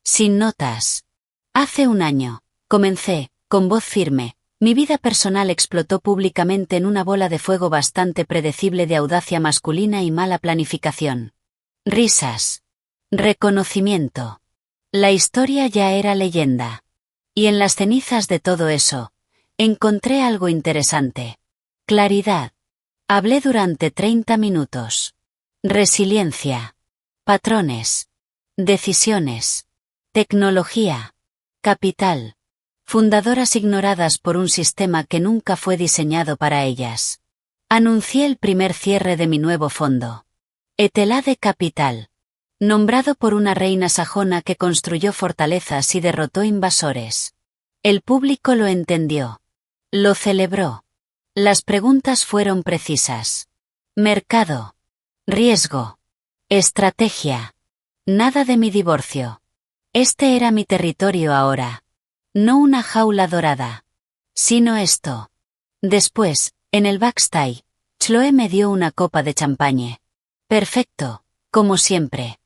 Sin notas. Hace un año, comencé, con voz firme, mi vida personal explotó públicamente en una bola de fuego bastante predecible de audacia masculina y mala planificación. Risas. Reconocimiento. La historia ya era leyenda. Y en las cenizas de todo eso, encontré algo interesante. Claridad. Hablé durante 30 minutos. Resiliencia. Patrones. Decisiones. Tecnología. Capital. Fundadoras ignoradas por un sistema que nunca fue diseñado para ellas. Anuncié el primer cierre de mi nuevo fondo. Etelade Capital. Nombrado por una reina sajona que construyó fortalezas y derrotó invasores. El público lo entendió. Lo celebró. Las preguntas fueron precisas. Mercado. Riesgo. Estrategia. Nada de mi divorcio. Este era mi territorio ahora. No una jaula dorada. Sino esto. Después, en el backstage, Chloe me dio una copa de champagne. Perfecto, como siempre.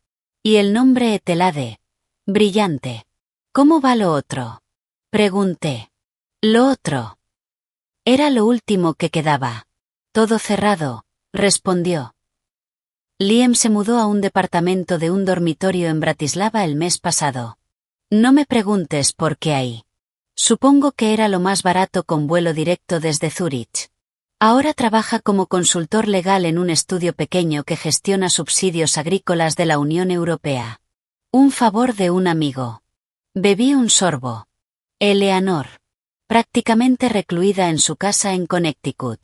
Y el nombre Etelade. Brillante. ¿Cómo va lo otro? Pregunté. Lo otro. Era lo último que quedaba. Todo cerrado, respondió. Liam se mudó a un departamento de un dormitorio en Bratislava el mes pasado. No me preguntes por qué ahí. Supongo que era lo más barato con vuelo directo desde Zúrich. Ahora trabaja como consultor legal en un estudio pequeño que gestiona subsidios agrícolas de la Unión Europea. Un favor de un amigo. Bebí un sorbo. Eleanor. Prácticamente recluida en su casa en Connecticut.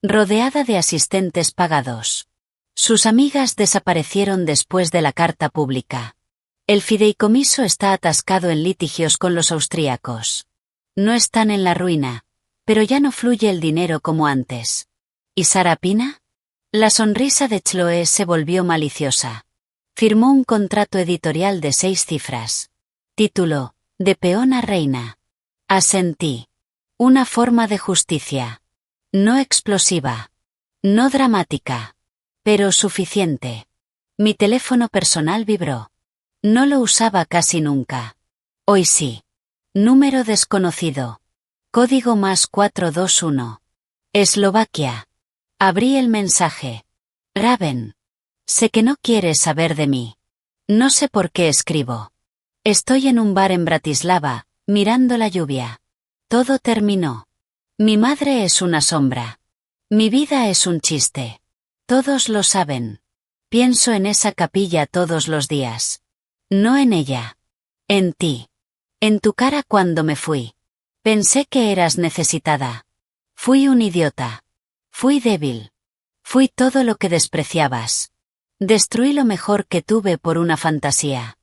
Rodeada de asistentes pagados. Sus amigas desaparecieron después de la carta pública. El fideicomiso está atascado en litigios con los austríacos. No están en la ruina, pero ya no fluye el dinero como antes. ¿Y Sarah Pina? La sonrisa de Chloe se volvió maliciosa. Firmó un contrato editorial de 6 cifras. Título: De peón a reina. Asentí. Una forma de justicia. No explosiva. No dramática. Pero suficiente. Mi teléfono personal vibró. No lo usaba casi nunca. Hoy sí. Número desconocido. Código +421. Eslovaquia. Abrí el mensaje. Raven. Sé que no quieres saber de mí. No sé por qué escribo. Estoy en un bar en Bratislava, mirando la lluvia. Todo terminó. Mi madre es una sombra. Mi vida es un chiste. Todos lo saben. Pienso en esa capilla todos los días. No en ella. En ti. En tu cara cuando me fui. Pensé que eras necesitada. Fui un idiota. Fui débil. Fui todo lo que despreciabas. Destruí lo mejor que tuve por una fantasía.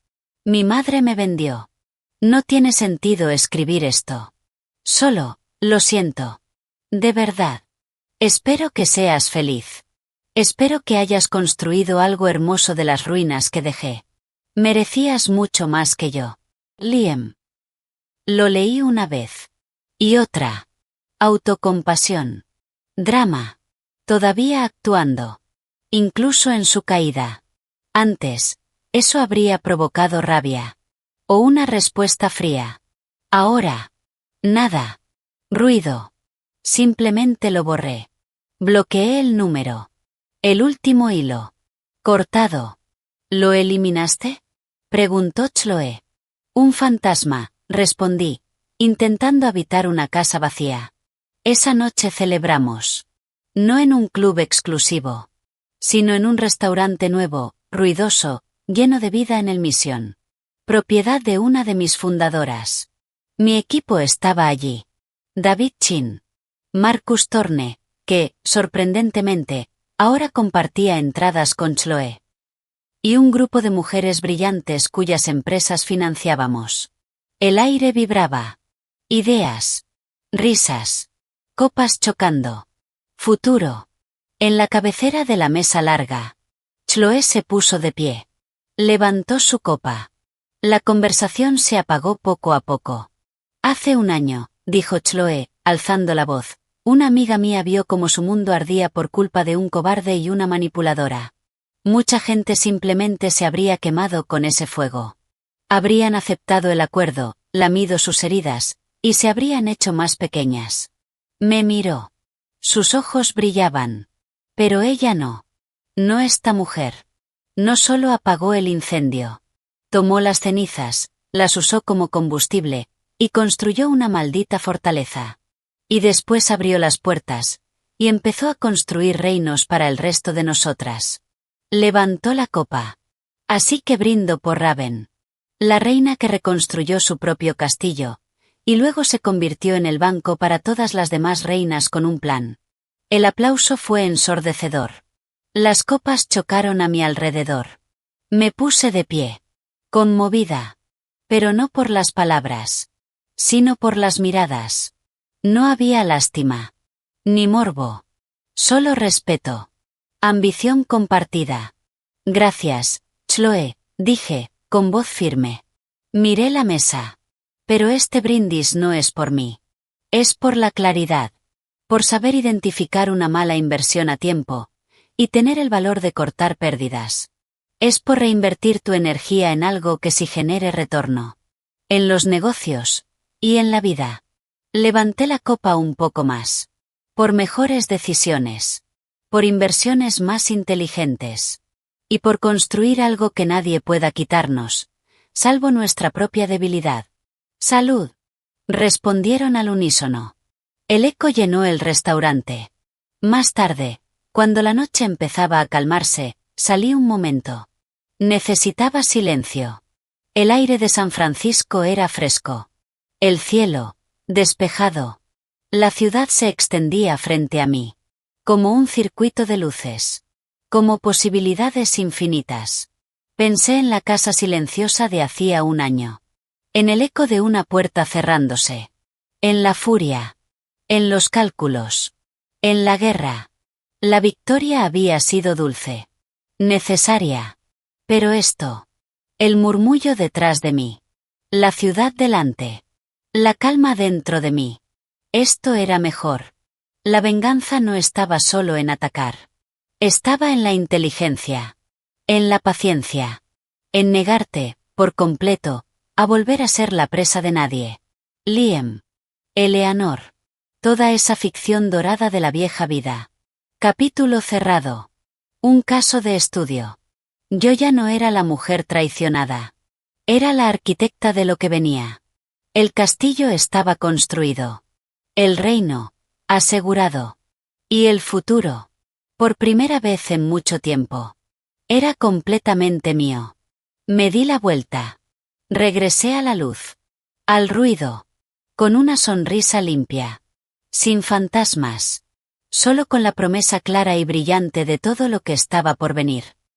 Mi madre me vendió. No tiene sentido escribir esto. Solo, lo siento. De verdad. Espero que seas feliz. Espero que hayas construido algo hermoso de las ruinas que dejé. Merecías mucho más que yo. Liam. Lo leí una vez. Y otra. Autocompasión. Drama. Todavía actuando. Incluso en su caída. Antes, eso habría provocado rabia. O una respuesta fría. Ahora. Nada. Ruido. Simplemente lo borré. Bloqueé el número. El último hilo. Cortado. ¿Lo eliminaste? Preguntó Chloe. Un fantasma, respondí, intentando habitar una casa vacía. Esa noche celebramos. No en un club exclusivo, sino en un restaurante nuevo, ruidoso, lleno de vida en el Mission. Propiedad de una de mis fundadoras. Mi equipo estaba allí. David Chin. Marcus Torne, que, sorprendentemente, ahora compartía entradas con Chloe. Y un grupo de mujeres brillantes cuyas empresas financiábamos. El aire vibraba. Ideas. Risas. Copas chocando. Futuro. En la cabecera de la mesa larga. Chloe se puso de pie. Levantó su copa. La conversación se apagó poco a poco. Hace un año, dijo Chloe, alzando la voz, una amiga mía vio cómo su mundo ardía por culpa de un cobarde y una manipuladora. Mucha gente simplemente se habría quemado con ese fuego. Habrían aceptado el acuerdo, lamido sus heridas, y se habrían hecho más pequeñas. Me miró. Sus ojos brillaban. Pero ella no. No esta mujer. No solo apagó el incendio. Tomó las cenizas, las usó como combustible, y construyó una maldita fortaleza. Y después abrió las puertas, y empezó a construir reinos para el resto de nosotras. Levantó la copa. Así que brindo por Raven. La reina que reconstruyó su propio castillo, y luego se convirtió en el banco para todas las demás reinas con un plan. El aplauso fue ensordecedor. Las copas chocaron a mi alrededor. Me puse de pie. Conmovida. Pero no por las palabras, sino por las miradas. No había lástima. Ni morbo. Solo respeto. Ambición compartida. Gracias, Chloe, dije, con voz firme. Miré la mesa. Pero este brindis no es por mí. Es por la claridad. Por saber identificar una mala inversión a tiempo, y tener el valor de cortar pérdidas. Es por reinvertir tu energía en algo que sí genere retorno. En los negocios, y en la vida. Levanté la copa un poco más. Por mejores decisiones. Por inversiones más inteligentes. Y por construir algo que nadie pueda quitarnos, salvo nuestra propia debilidad. ¡Salud!, respondieron al unísono. El eco llenó el restaurante. Más tarde, cuando la noche empezaba a calmarse, salí un momento. Necesitaba silencio. El aire de San Francisco era fresco. El cielo, despejado. La ciudad se extendía frente a mí. Como un circuito de luces. Como posibilidades infinitas. Pensé en la casa silenciosa de hacía un año. En el eco de una puerta cerrándose. En la furia. En los cálculos. En la guerra. La victoria había sido dulce. Necesaria. Pero esto. El murmullo detrás de mí. La ciudad delante. La calma dentro de mí. Esto era mejor. La venganza no estaba solo en atacar. Estaba en la inteligencia. En la paciencia. En negarte, por completo, a volver a ser la presa de nadie. Liam. Eleanor. Toda esa ficción dorada de la vieja vida. Capítulo cerrado. Un caso de estudio. Yo ya no era la mujer traicionada. Era la arquitecta de lo que venía. El castillo estaba construido. El reino, asegurado. Y el futuro, por primera vez en mucho tiempo, era completamente mío. Me di la vuelta. Regresé a la luz. Al ruido. Con una sonrisa limpia. Sin fantasmas. Solo con la promesa clara y brillante de todo lo que estaba por venir.